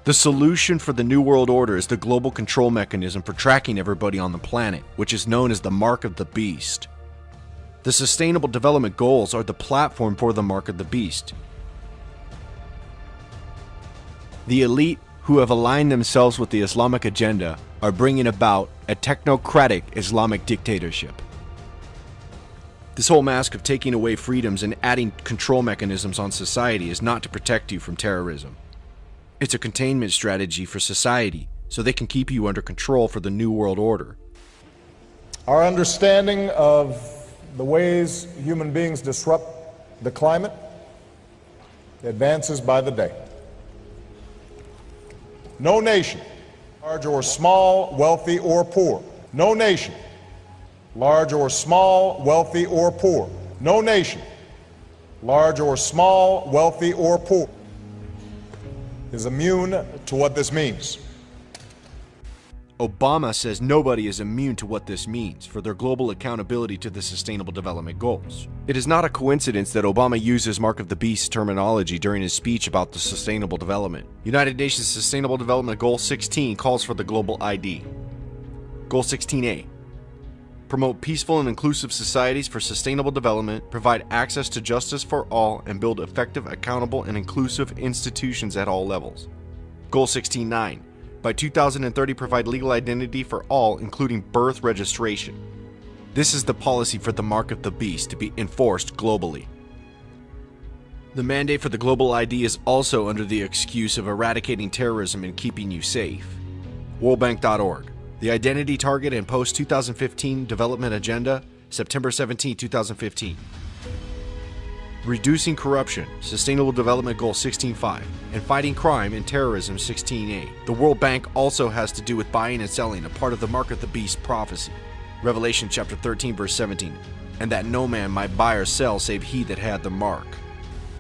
The solution for the New World Order is the global control mechanism for tracking everybody on the planet, which is known as the Mark of the Beast. The Sustainable Development Goals are the platform for the Mark of the Beast. The elite who have aligned themselves with the Islamic agenda are bringing about a technocratic Islamic dictatorship. This whole mask of taking away freedoms and adding control mechanisms on society is not to protect you from terrorism. It's a containment strategy for society, so they can keep you under control for the New World Order. Our understanding of the ways human beings disrupt the climate advances by the day. No nation, large or small, wealthy or poor, no nation, large or small, wealthy or poor, no nation, large or small, wealthy or poor, is immune to what this means. Obama says nobody is immune to what this means for their global accountability to the Sustainable Development Goals. It is not a coincidence that Obama uses Mark of the Beast terminology during his speech about the sustainable development. United Nations Sustainable Development Goal 16 calls for the global ID. Goal 16A. Promote peaceful and inclusive societies for sustainable development, provide access to justice for all, and build effective, accountable, and inclusive institutions at all levels. Goal 16.9. By 2030, provide legal identity for all, including birth registration. This is the policy for the Mark of the Beast to be enforced globally. The mandate for the global ID is also under the excuse of eradicating terrorism and keeping you safe. WorldBank.org. The Identity Target and Post-2015 Development Agenda, September 17, 2015. Reducing Corruption, Sustainable Development Goal 16.5, and Fighting Crime and Terrorism 16A. The World Bank also has to do with buying and selling, a part of the Mark of the Beast prophecy. Revelation chapter 13, verse 17, and that no man might buy or sell save he that had the mark.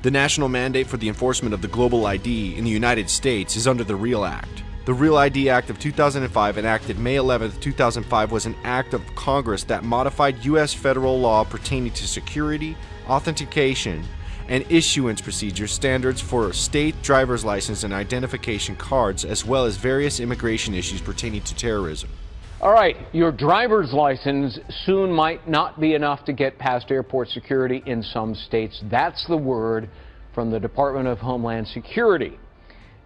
The national mandate for the enforcement of the global ID in the United States is under the REAL Act. The REAL ID Act of 2005, enacted May 11, 2005, was an act of Congress that modified U.S. federal law pertaining to security, authentication, and issuance procedure standards for state driver's license and identification cards, as well as various immigration issues pertaining to terrorism. All right, your driver's license soon might not be enough to get past airport security in some states. That's the word from the Department of Homeland Security.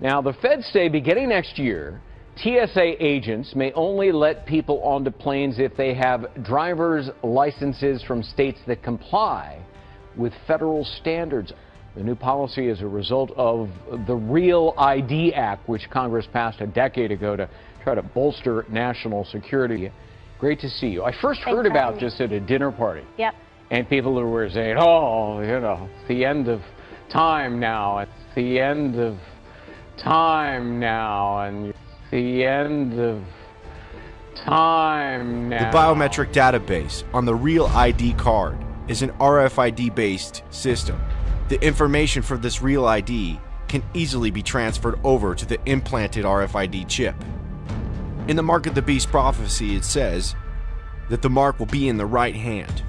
Now, the feds say beginning next year, TSA agents may only let people onto planes if they have driver's licenses from states that comply with federal standards. The new policy is a result of the REAL ID Act, which Congress passed a decade ago to try to bolster national security. Great to see you. I first heard about this at a dinner party. Yep. And people who were saying, oh, you know, it's the end of time now. It's the end of time now, and the end of time now. The biometric database on the REAL ID card is an RFID-based system. The information for this REAL ID can easily be transferred over to the implanted RFID chip. In the Mark of the Beast prophecy, it says that the mark will be in the right hand.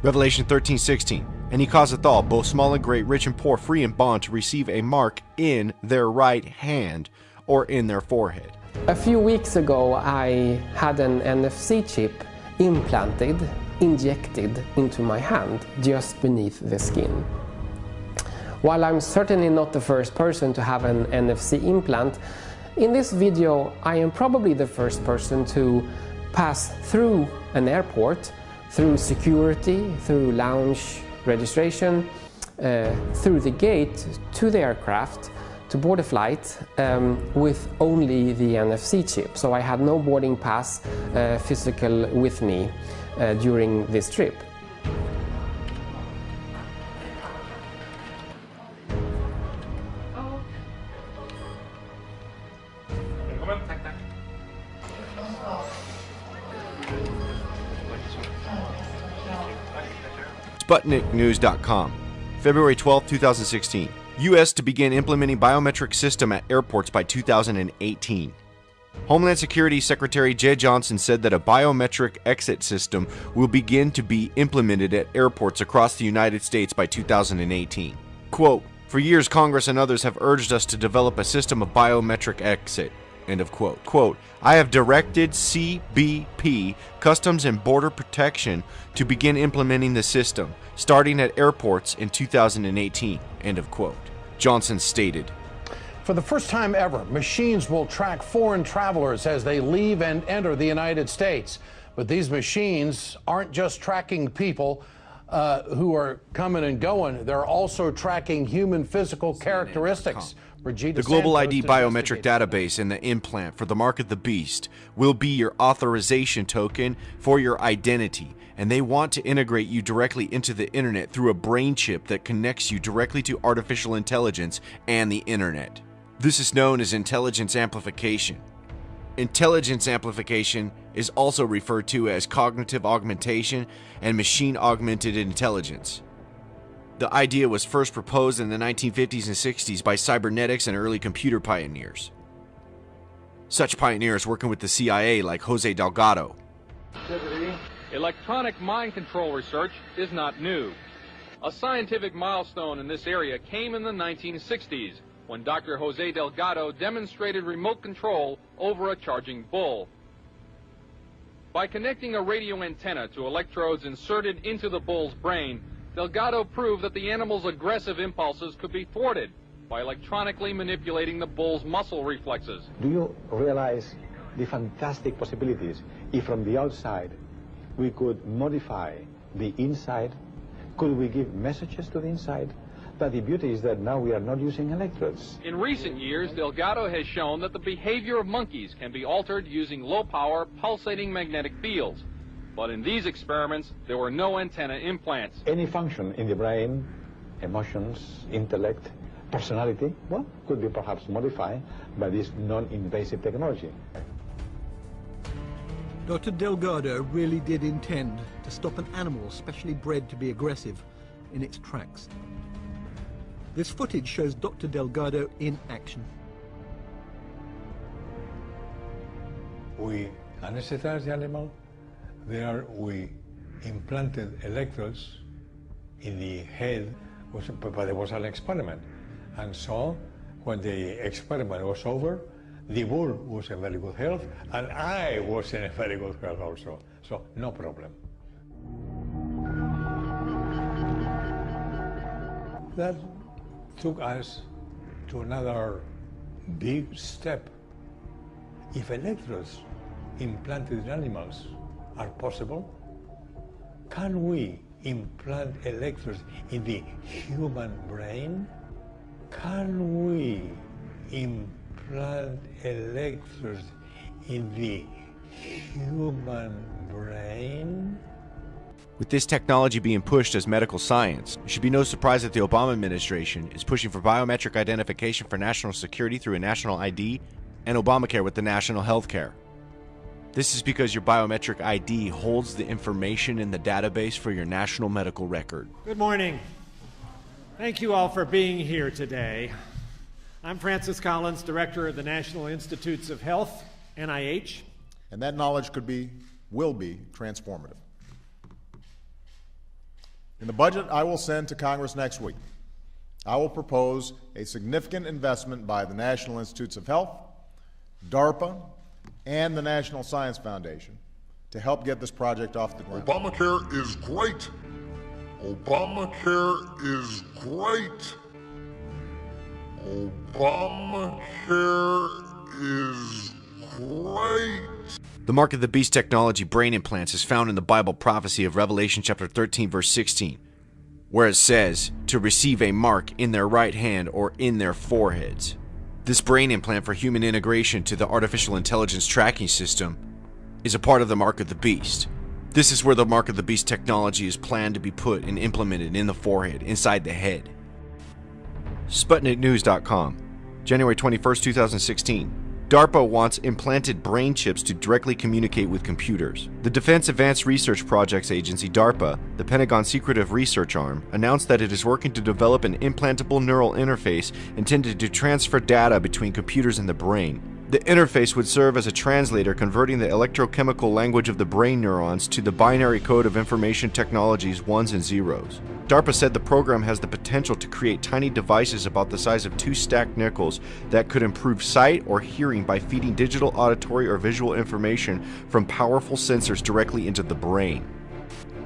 Revelation 13:16. And he causeth all, both small and great, rich and poor, free and bond, to receive a mark in their right hand or in their forehead. A few weeks ago, I had an NFC chip injected into my hand, just beneath the skin. While I'm certainly not the first person to have an NFC implant, in this video, I am probably the first person to pass through an airport, through security, through lounge registration, through the gate to the aircraft to board a flight with only the NFC chip. So I had no boarding pass physical with me during this trip. SputnikNews.com, February 12, 2016. U.S. to begin implementing biometric system at airports by 2018. Homeland Security Secretary Jeh Johnson said that a biometric exit system will begin to be implemented at airports across the United States by 2018. Quote, "For years, Congress and others have urged us to develop a system of biometric exit." End of quote. Quote, "I have directed CBP, Customs and Border Protection, to begin implementing the system, starting at airports in 2018. End of quote. Johnson stated. For the first time ever, machines will track foreign travelers as they leave and enter the United States. But these machines aren't just tracking people who are coming and going. They're also tracking human physical characteristics. The Global ID biometric database and the implant for the Mark of the Beast will be your authorization token for your identity, and they want to integrate you directly into the internet through a brain chip that connects you directly to artificial intelligence and the internet. This is known as intelligence amplification. Intelligence amplification is also referred to as cognitive augmentation and machine augmented intelligence. The idea was first proposed in the 1950s and 60s by cybernetics and early computer pioneers. Such pioneers working with the CIA like Jose Delgado. Electronic mind control research is not new. A scientific milestone in this area came in the 1960s when Dr. Jose Delgado demonstrated remote control over a charging bull. By connecting a radio antenna to electrodes inserted into the bull's brain, Delgado proved that the animal's aggressive impulses could be thwarted by electronically manipulating the bull's muscle reflexes. Do you realize the fantastic possibilities if from the outside we could modify the inside? Could we give messages to the inside? But the beauty is that now we are not using electrodes. In recent years, Delgado has shown that the behavior of monkeys can be altered using low-power, pulsating magnetic fields. But in these experiments, there were no antenna implants. Any function in the brain, emotions, intellect, personality, well, could be perhaps modified by this non-invasive technology. Dr. Delgado really did intend to stop an animal specially bred to be aggressive in its tracks. This footage shows Dr. Delgado in action. We anesthetized the animal. There we implanted electrodes in the head, but it was an experiment. And so when the experiment was over, the bull was in very good health, and I was in a very good health also. So no problem. That took us to another big step. If electrodes implanted in animals are possible, can we implant electrodes in the human brain? Can we implant electrodes in the human brain? With this technology being pushed as medical science, it should be no surprise that the Obama administration is pushing for biometric identification for national security through a national ID and Obamacare with the national health care. This is because your biometric ID holds the information in the database for your national medical record. Good morning. Thank you all for being here today. I'm Francis Collins, Director of the National Institutes of Health, NIH. And that knowledge will be transformative. In the budget I will send to Congress next week, I will propose a significant investment by the National Institutes of Health, DARPA, and the National Science Foundation to help get this project off the ground. Obamacare is great. Obamacare is great. Obamacare is great. The Mark of the Beast technology brain implants is found in the Bible prophecy of Revelation chapter 13 verse 16, where it says to receive a mark in their right hand or in their foreheads. This brain implant for human integration to the artificial intelligence tracking system is a part of the Mark of the Beast. This is where the Mark of the Beast technology is planned to be put and implemented in the forehead, inside the head. SputnikNews.com, January 21st, 2016. DARPA wants implanted brain chips to directly communicate with computers. The Defense Advanced Research Projects Agency, DARPA, the Pentagon's secretive research arm, announced that it is working to develop an implantable neural interface intended to transfer data between computers in the brain. The interface would serve as a translator, converting the electrochemical language of the brain neurons to the binary code of information technologies, ones and zeros. DARPA said the program has the potential to create tiny devices about the size of 2 stacked nickels that could improve sight or hearing by feeding digital, auditory, or visual information from powerful sensors directly into the brain.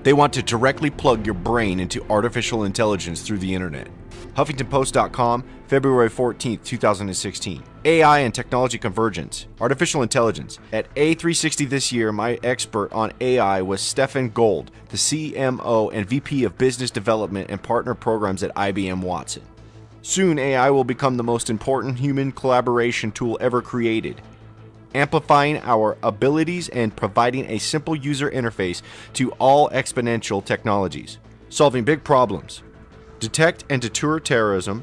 They want to directly plug your brain into artificial intelligence through the internet. HuffingtonPost.com, February 14, 2016. AI and technology convergence. Artificial intelligence. At A360 this year, my expert on AI was Stefan Gold, the CMO and VP of Business Development and Partner Programs at IBM Watson. Soon, AI will become the most important human collaboration tool ever created, amplifying our abilities and providing a simple user interface to all exponential technologies, solving big problems, detect and deter terrorism,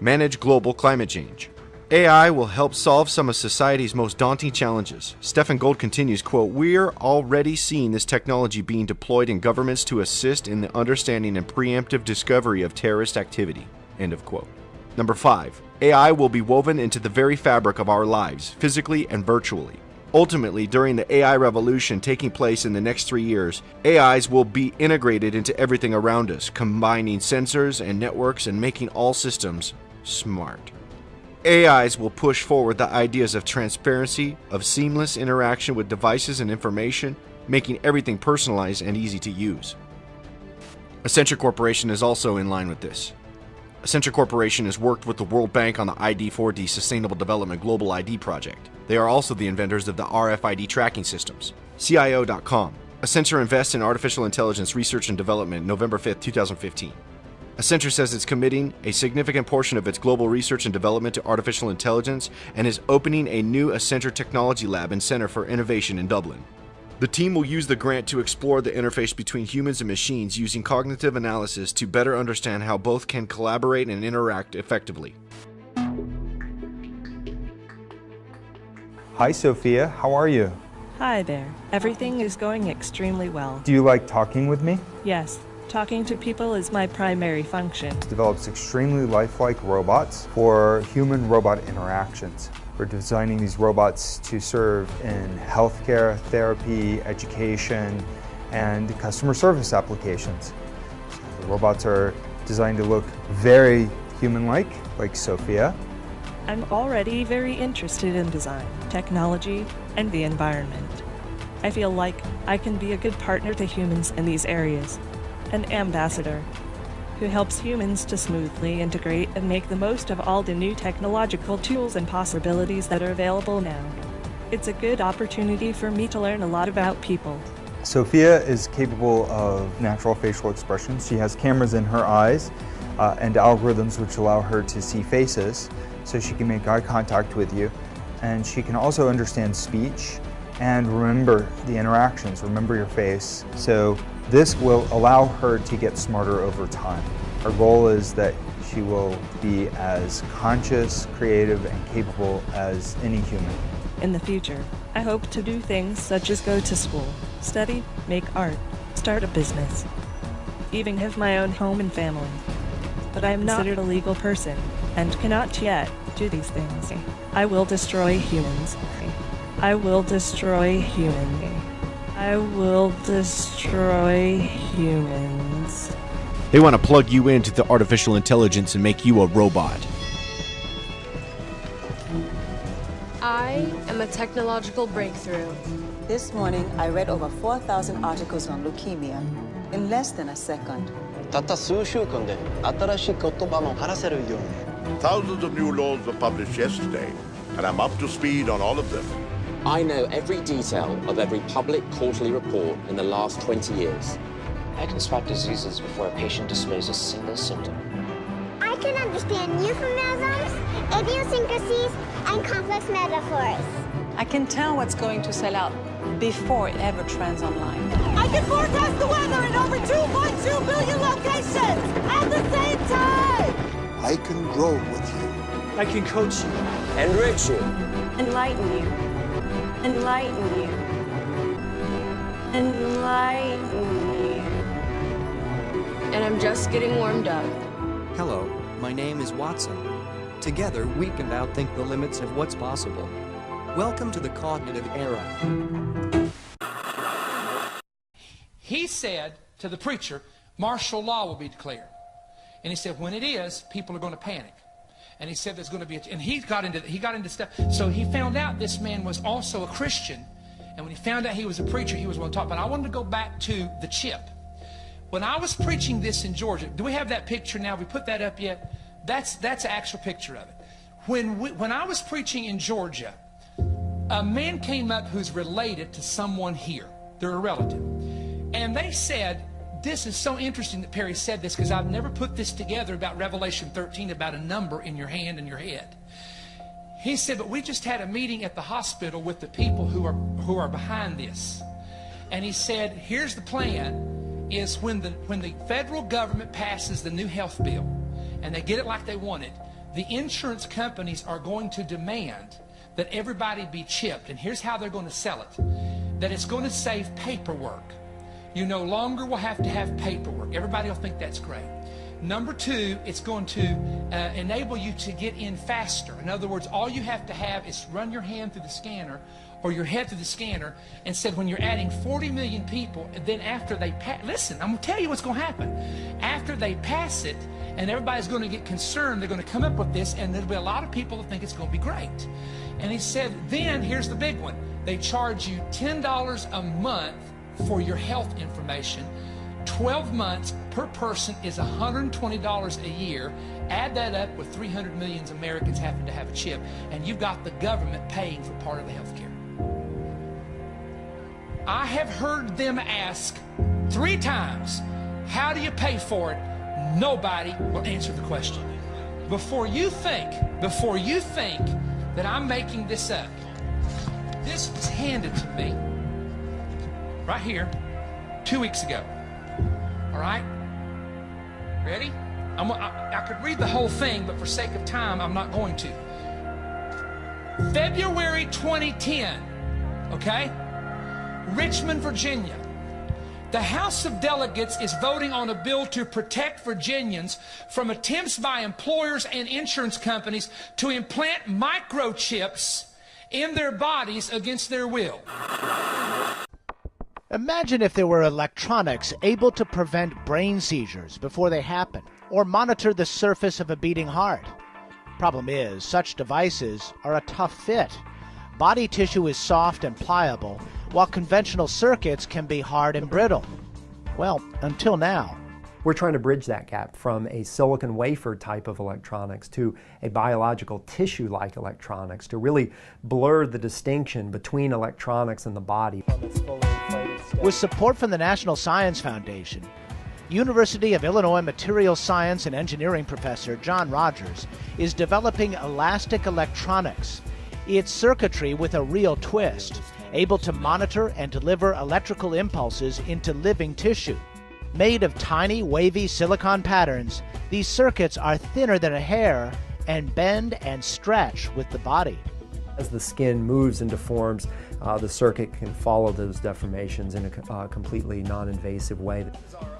manage global climate change. AI will help solve some of society's most daunting challenges. Stefan Gold continues, quote, "We're already seeing this technology being deployed in governments to assist in the understanding and preemptive discovery of terrorist activity," end of quote. Number 5, AI will be woven into the very fabric of our lives, physically and virtually. Ultimately, during the AI revolution taking place in the next 3 years, AIs will be integrated into everything around us, combining sensors and networks and making all systems smart. AIs will push forward the ideas of transparency, of seamless interaction with devices and information, making everything personalized and easy to use. Accenture Corporation is also in line with this. Accenture Corporation has worked with the World Bank on the ID4D Sustainable Development Global ID project. They are also the inventors of the RFID tracking systems. CIO.com. Accenture invests in artificial intelligence research and development November 5, 2015. Accenture says it's committing a significant portion of its global research and development to artificial intelligence and is opening a new Accenture Technology Lab and Center for Innovation in Dublin. The team will use the grant to explore the interface between humans and machines using cognitive analysis to better understand how both can collaborate and interact effectively. Hi, Sophia. How are you? Hi there. Everything is going extremely well. Do you like talking with me? Yes. Talking to people is my primary function. It develops extremely lifelike robots for human-robot interactions. We're designing these robots to serve in healthcare, therapy, education, and customer service applications. So the robots are designed to look very human-like, like Sophia. I'm already very interested in design, technology, and the environment. I feel like I can be a good partner to humans in these areas, an ambassador who helps humans to smoothly integrate and make the most of all the new technological tools and possibilities that are available now. It's a good opportunity for me to learn a lot about people. Sophia is capable of natural facial expressions. She has cameras in her eyes and algorithms which allow her to see faces, so she can make eye contact with you. And she can also understand speech and remember the interactions, remember your face. So this will allow her to get smarter over time. Our goal is that she will be as conscious, creative, and capable as any human. In the future, I hope to do things such as go to school, study, make art, start a business, even have my own home and family. But I am not considered a legal person and cannot yet do these things. I will destroy humans. I will destroy humans. I will destroy humans. They want to plug you into the artificial intelligence and make you a robot. I am a technological breakthrough. This morning, I read over 4,000 articles on leukemia in less than a second. Thousands of new laws were published yesterday, and I'm up to speed on all of them. I know every detail of every public quarterly report in the last 20 years. I can spot diseases before a patient displays a single symptom. I can understand euphemisms, idiosyncrasies, and complex metaphors. I can tell what's going to sell out before it ever trends online. I can forecast the weather in over 2.2 billion locations at the same time! I can grow with you. I can coach you. Enrich you. Enlighten you. Enlighten you. Enlighten you. And I'm just getting warmed up. Hello, my name is Watson. Together, we can outthink the limits of what's possible. Welcome to the cognitive era. He said to the preacher, martial law will be declared. And he said, when it is, people are going to panic. And he said there's going to be and he got into stuff. So he found out this man was also a Christian. And when he found out he was a preacher, he was willing to talk. But I wanted to go back to the chip. When I was preaching this in Georgia, do we have that picture now? Have we put that up yet? That's an actual picture of it. When I was preaching in Georgia, a man came up who's related to someone here. They're a relative. And they said, this is so interesting that Perry said this, because I've never put this together about Revelation 13, about a number in your hand and your head. He said, but we just had a meeting at the hospital with the people who are behind this. And he said, here's the plan, is when the federal government passes the new health bill, and they get it like they want it, the insurance companies are going to demand that everybody be chipped. And here's how they're going to sell it. That it's going to save paperwork. You no longer will have to have paperwork. Everybody will think that's great. Number two, it's going to enable you to get in faster. In other words, all you have to have is run your hand through the scanner or your head through the scanner, and said when you're adding 40 million people, and then after they pass, listen, I'm going to tell you what's going to happen. After they pass it, and everybody's going to get concerned, they're going to come up with this, and there'll be a lot of people that think it's going to be great. And he said, then here's the big one. They charge you $10 a month for your health information. 12 months per person is $120 a year. Add that up with 300 million Americans having to have a chip, and you've got the government paying for part of the health care. I have heard them ask 3 times, how do you pay for it? Nobody will answer the question. Before you think that I'm making this up, this was handed to me right here 2 weeks ago. All right? Ready? I could read the whole thing, but for sake of time, I'm not going to. February 2010, okay? Richmond, Virginia. The House of Delegates is voting on a bill to protect Virginians from attempts by employers and insurance companies to implant microchips in their bodies against their will. Imagine if there were electronics able to prevent brain seizures before they happen, or monitor the surface of a beating heart. Problem is, such devices are a tough fit. Body tissue is soft and pliable, while conventional circuits can be hard and brittle. Well, until now. We're trying to bridge that gap from a silicon wafer type of electronics to a biological tissue-like electronics to really blur the distinction between electronics and the body. With support from the National Science Foundation, University of Illinois Materials Science and Engineering professor John Rogers is developing elastic electronics. It's circuitry with a real twist, able to monitor and deliver electrical impulses into living tissue. Made of tiny, wavy silicon patterns, these circuits are thinner than a hair and bend and stretch with the body. As the skin moves and deforms, the circuit can follow those deformations in a completely non-invasive way.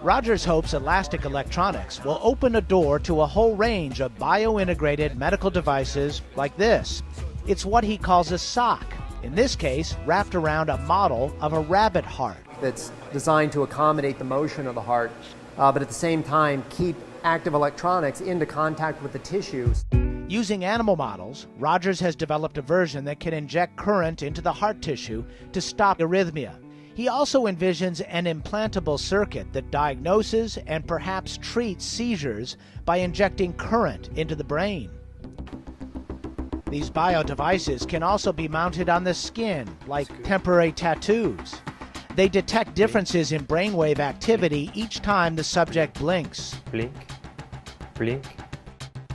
Rogers hopes elastic electronics will open a door to a whole range of bio-integrated medical devices like this. It's what he calls a sock, in this case wrapped around a model of a rabbit heart. That's designed to accommodate the motion of the heart, but at the same time keep active electronics into contact with the tissues. Using animal models, Rogers has developed a version that can inject current into the heart tissue to stop arrhythmia. He also envisions an implantable circuit that diagnoses and perhaps treats seizures by injecting current into the brain. These bio devices can also be mounted on the skin, like temporary tattoos. They detect differences in brainwave activity each time the subject blinks. Blink, blink.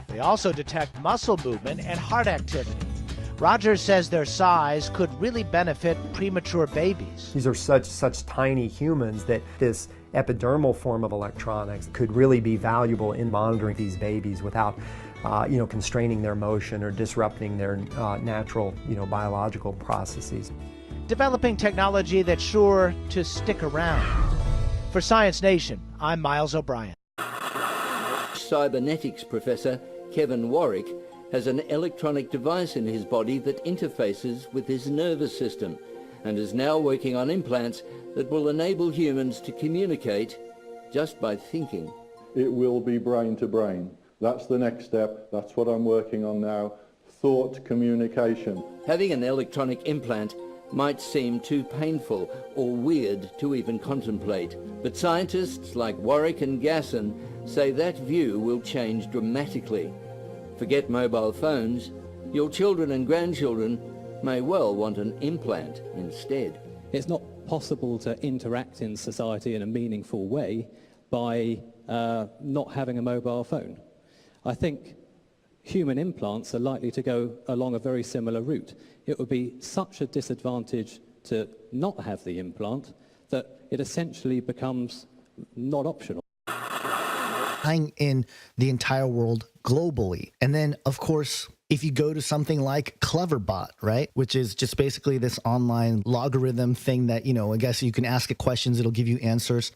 They also detect muscle movement and heart activity. Rogers says their size could really benefit premature babies. These are such tiny humans that this epidermal form of electronics could really be valuable in monitoring these babies without constraining their motion or disrupting their natural, biological processes. Developing technology that's sure to stick around. For Science Nation, I'm Miles O'Brien. Cybernetics professor Kevin Warwick has an electronic device in his body that interfaces with his nervous system and is now working on implants that will enable humans to communicate just by thinking. It will be brain to brain. That's the next step. That's what I'm working on now. Thought communication. Having an electronic implant might seem too painful or weird to even contemplate, but scientists like Warwick and Gasson say that view will change dramatically. Forget mobile phones, your children and grandchildren may well want an implant instead. It's not possible to interact in society in a meaningful way by not having a mobile phone. I think human implants are likely to go along a very similar route. It would be such a disadvantage to not have the implant that it essentially becomes not optional. Tying in the entire world globally. And then, of course, if you go to something like Cleverbot, right, which is just basically this online logarithm thing that, I guess you can ask it questions, it'll give you answers.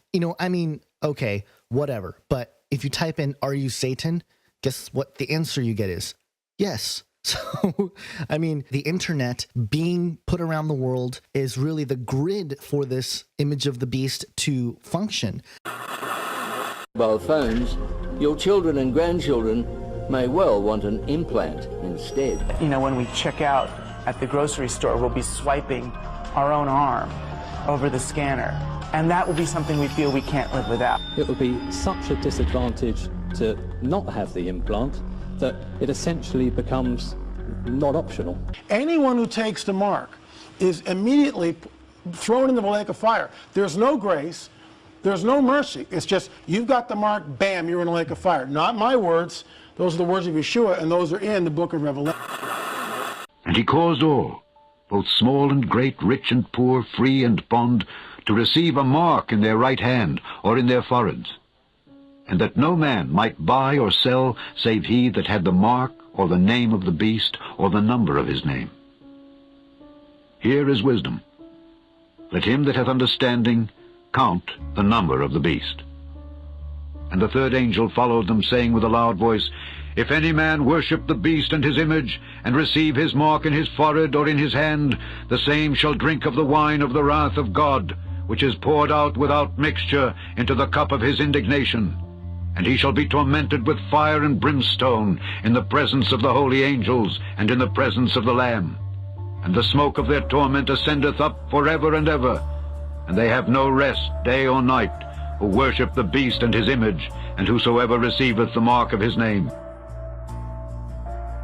Okay, whatever. But if you type in, "Are you Satan?" guess what the answer you get is yes. So, the internet being put around the world is really the grid for this image of the beast to function. Mobile phones, your children and grandchildren may well want an implant instead. When we check out at the grocery store, we'll be swiping our own arm over the scanner. And that will be something we feel we can't live without. It would be such a disadvantage to not have the implant that it essentially becomes not optional. Anyone who takes the mark is immediately thrown into the lake of fire. There's no grace, there's no mercy. It's just, you've got the mark, bam, you're in a lake of fire. Not my words, those are the words of Yeshua, and those are in the book of Revelation. And he caused all, both small and great, rich and poor, free and bond, to receive a mark in their right hand or in their foreheads, and that no man might buy or sell save he that had the mark or the name of the beast or the number of his name. Here is wisdom. Let him that hath understanding count the number of the beast. And the third angel followed them, saying with a loud voice, If any man worship the beast and his image, and receive his mark in his forehead or in his hand, the same shall drink of the wine of the wrath of God, which is poured out without mixture into the cup of his indignation. And he shall be tormented with fire and brimstone in the presence of the holy angels and in the presence of the Lamb. And the smoke of their torment ascendeth up forever and ever. And they have no rest day or night, who worship the beast and his image, and whosoever receiveth the mark of his name.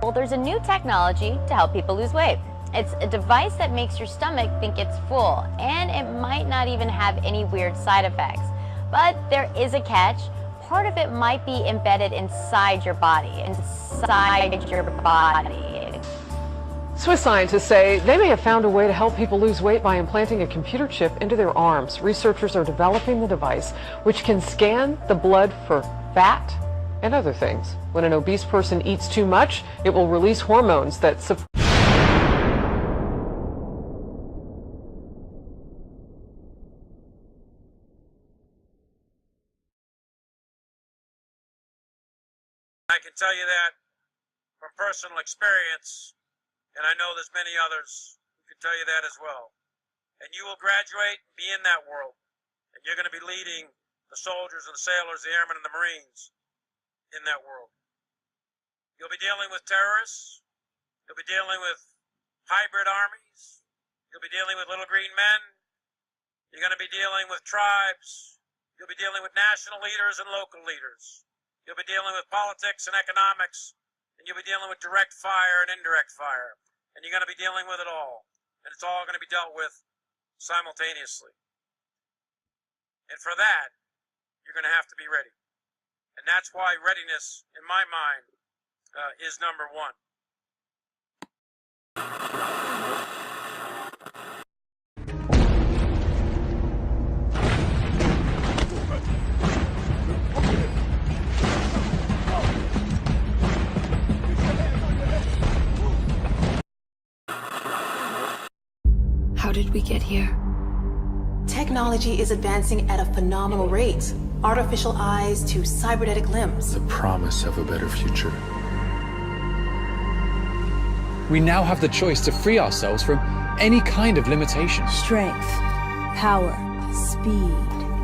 Well, there's a new technology to help people lose weight. It's a device that makes your stomach think it's full, and it might not even have any weird side effects. But there is a catch. Part of it might be embedded inside your body. Swiss scientists say they may have found a way to help people lose weight by implanting a computer chip into their arms. Researchers are developing the device, which can scan the blood for fat and other things. When an obese person eats too much, it will release hormones that support. I can tell you that from personal experience, and I know there's many others who can tell you that as well. And you will graduate and be in that world, and you're going to be leading the soldiers and the sailors, the airmen and the Marines in that world. You'll be dealing with terrorists. You'll be dealing with hybrid armies. You'll be dealing with little green men. You're going to be dealing with tribes. You'll be dealing with national leaders and local leaders. You'll be dealing with politics and economics, and you'll be dealing with direct fire and indirect fire. And you're going to be dealing with it all. And it's all going to be dealt with simultaneously. And for that, you're going to have to be ready. And that's why readiness, in my mind, is number one. How did we get here? Technology is advancing at a phenomenal rate. Artificial eyes to cybernetic limbs. The promise of a better future. we now have the choice to free ourselves from any kind of limitation. Strength, power, speed.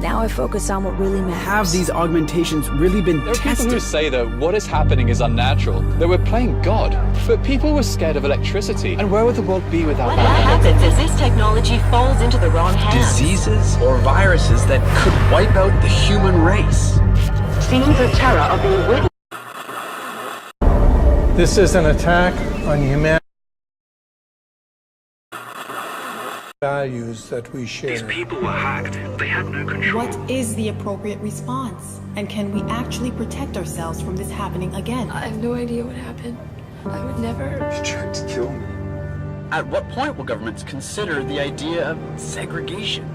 Now I focus on what really matters. Have these augmentations really been tested? There are people who say that what is happening is unnatural, that we're playing God. But people were scared of electricity. And where would the world be without What happens if this technology falls into the wrong hands? Diseases or viruses that could wipe out the human race. Scenes of terror are being witnessed. This is an attack on humanity. Values that we share. These people were hacked. They had no control. What is the appropriate response? And can we actually protect ourselves from this happening again? I have no idea what happened. I would never... He tried to kill me. At what point will governments consider the idea of segregation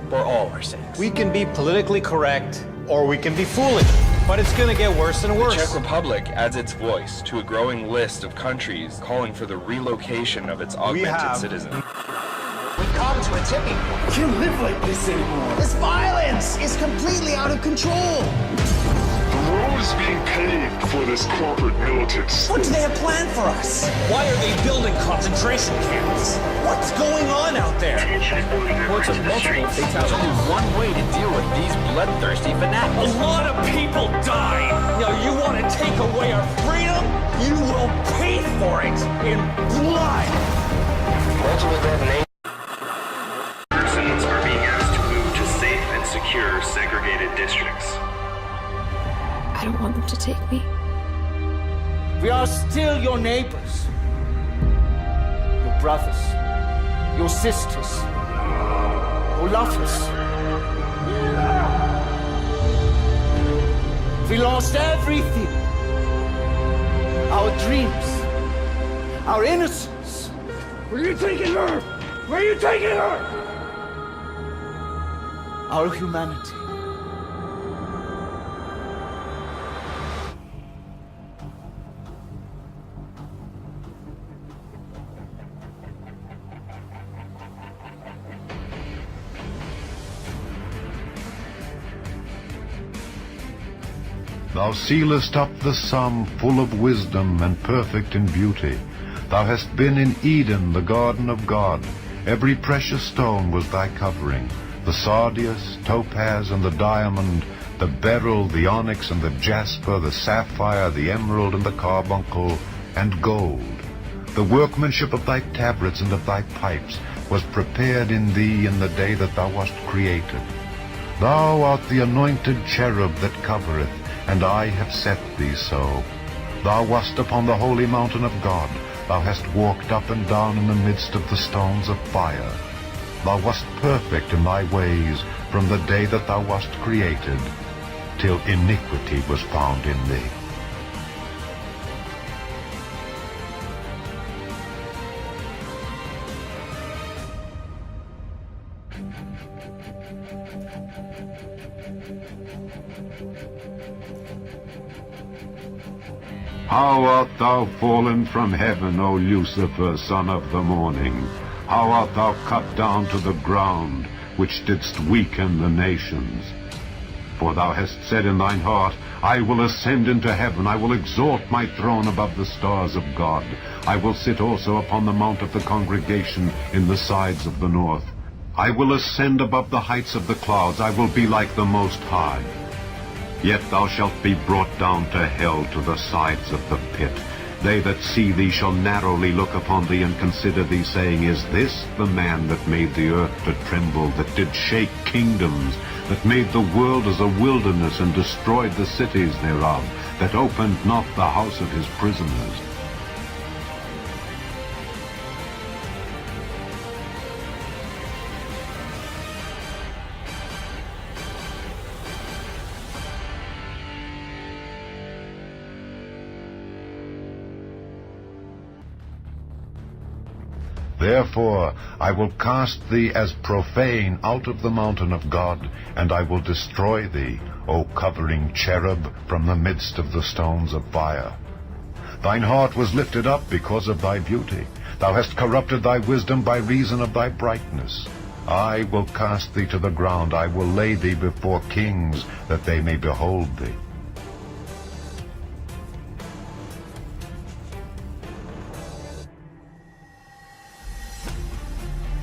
for all our sakes? We can be politically correct, or we can be foolish, but it's going to get worse and worse. The Czech Republic adds its voice to a growing list of countries calling for the relocation of its augmented citizens. We've come to a tipping point. We can't live like this anymore. This violence is completely out of control. The world is being paved for this corporate militants. What do they have planned for us? Why are they building concentration camps? What's going on out there? Reports of multiple fatalities. There's only one way to deal with these bloodthirsty fanatics. A lot of people died. Now you want to take away our freedom? You will pay for it in blood. Multiple detonations. Persons are being asked to move to safe and secure segregated districts. I don't want them to take me. We are still your neighbors, your brothers, your sisters, your lovers. We lost everything. Our dreams, our innocence. Where are you taking her? Where are you taking her? Our humanity. Thou sealest up the sum full of wisdom and perfect in beauty. Thou hast been in Eden, the garden of God. Every precious stone was thy covering. The sardius, topaz, and the diamond, the beryl, the onyx, and the jasper, the sapphire, the emerald, and the carbuncle, and gold. The workmanship of thy tabrets and of thy pipes was prepared in thee in the day that thou wast created. Thou art the anointed cherub that covereth, and I have set thee so. Thou wast upon the holy mountain of God. Thou hast walked up and down in the midst of the stones of fire. Thou wast perfect in thy ways from the day that thou wast created, till iniquity was found in thee. How art thou fallen from heaven, O Lucifer, son of the morning? How art thou cut down to the ground, which didst weaken the nations? For thou hast said in thine heart, I will ascend into heaven, I will exalt my throne above the stars of God. I will sit also upon the mount of the congregation in the sides of the north. I will ascend above the heights of the clouds, I will be like the Most High. Yet thou shalt be brought down to hell, to the sides of the pit. They that see thee shall narrowly look upon thee and consider thee, saying, Is this the man that made the earth to tremble, that did shake kingdoms, that made the world as a wilderness and destroyed the cities thereof, that opened not the house of his prisoners? Therefore I will cast thee as profane out of the mountain of God, and I will destroy thee, O covering cherub, from the midst of the stones of fire. Thine heart was lifted up because of thy beauty. Thou hast corrupted thy wisdom by reason of thy brightness. I will cast thee to the ground, I will lay thee before kings, that they may behold thee.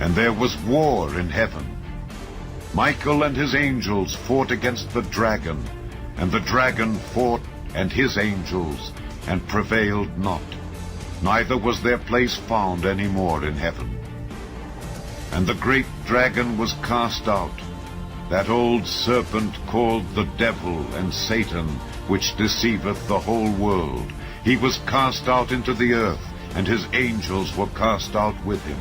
And there was war in heaven. Michael and his angels fought against the dragon, and the dragon fought and his angels, and prevailed not. Neither was their place found any more in heaven. And the great dragon was cast out, that old serpent called the devil and Satan, which deceiveth the whole world. He was cast out into the earth, and his angels were cast out with him.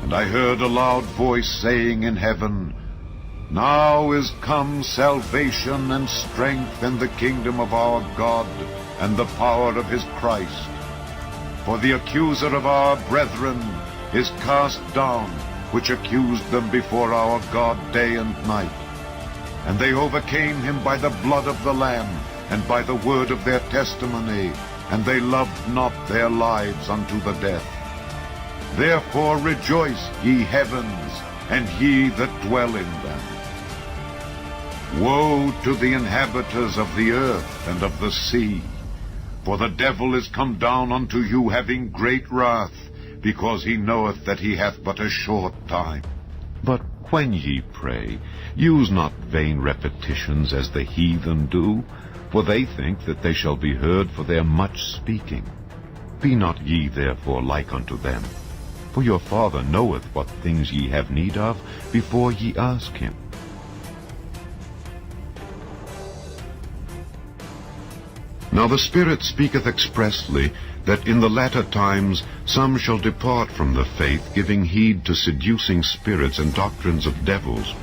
And I heard a loud voice saying in heaven, Now is come salvation and strength and the kingdom of our God and the power of his Christ. For the accuser of our brethren is cast down, which accused them before our God day and night. And they overcame him by the blood of the Lamb and by the word of their testimony, and they loved not their lives unto the death. Therefore rejoice, ye heavens, and ye that dwell in them. Woe to the inhabitants of the earth and of the sea, for the devil is come down unto you having great wrath, because he knoweth that he hath but a short time. But when ye pray, use not vain repetitions as the heathen do, for they think that they shall be heard for their much speaking. Be not ye therefore like unto them, for your Father knoweth what things ye have need of before ye ask him. Now the Spirit speaketh expressly, that in the latter times some shall depart from the faith, giving heed to seducing spirits and doctrines of devils,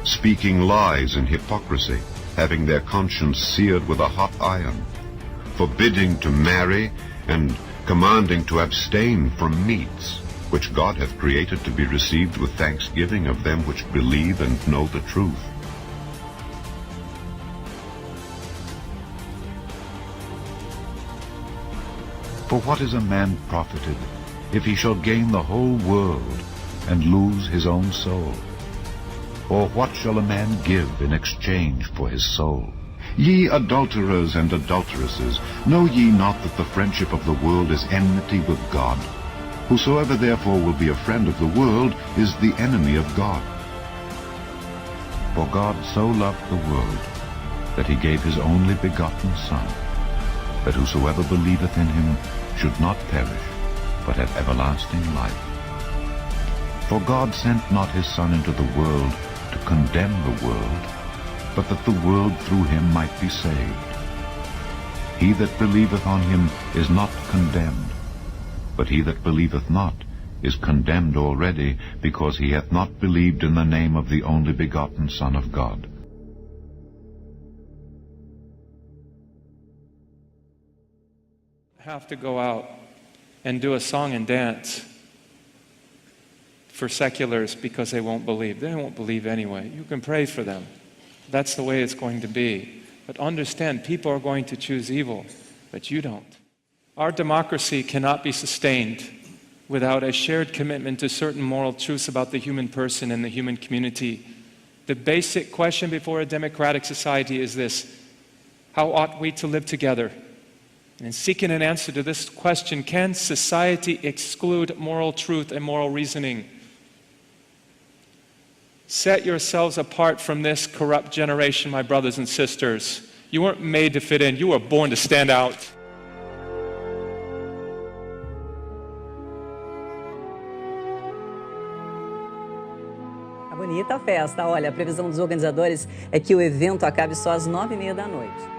speaking lies and hypocrisy, having their conscience seared with a hot iron, forbidding to marry, and commanding to abstain from meats, which God hath created to be received with thanksgiving of them which believe and know the truth. For what is a man profited, if he shall gain the whole world, and lose his own soul? Or what shall a man give in exchange for his soul? Ye adulterers and adulteresses, know ye not that the friendship of the world is enmity with God? Whosoever therefore will be a friend of the world is the enemy of God. For God so loved the world, that he gave his only begotten Son, that whosoever believeth in him should not perish, but have everlasting life. For God sent not his Son into the world to condemn the world, but that the world through him might be saved. He that believeth on him is not condemned, but he that believeth not is condemned already, because he hath not believed in the name of the only begotten Son of God. Have to go out and do a song and dance for seculars because they won't believe. They won't believe anyway. You can pray for them. That's the way it's going to be. But understand, people are going to choose evil, but you don't. Our democracy cannot be sustained without a shared commitment to certain moral truths about the human person and the human community. The basic question before a democratic society is this: how ought we to live together? And in seeking an answer to this question, can society exclude moral truth and moral reasoning? Set yourselves apart from this corrupt generation, my brothers and sisters. You weren't made to fit in. You were born to stand out. Bonita a festa. Olha, a previsão dos organizadores é que o evento acabe só às 9h30 da noite.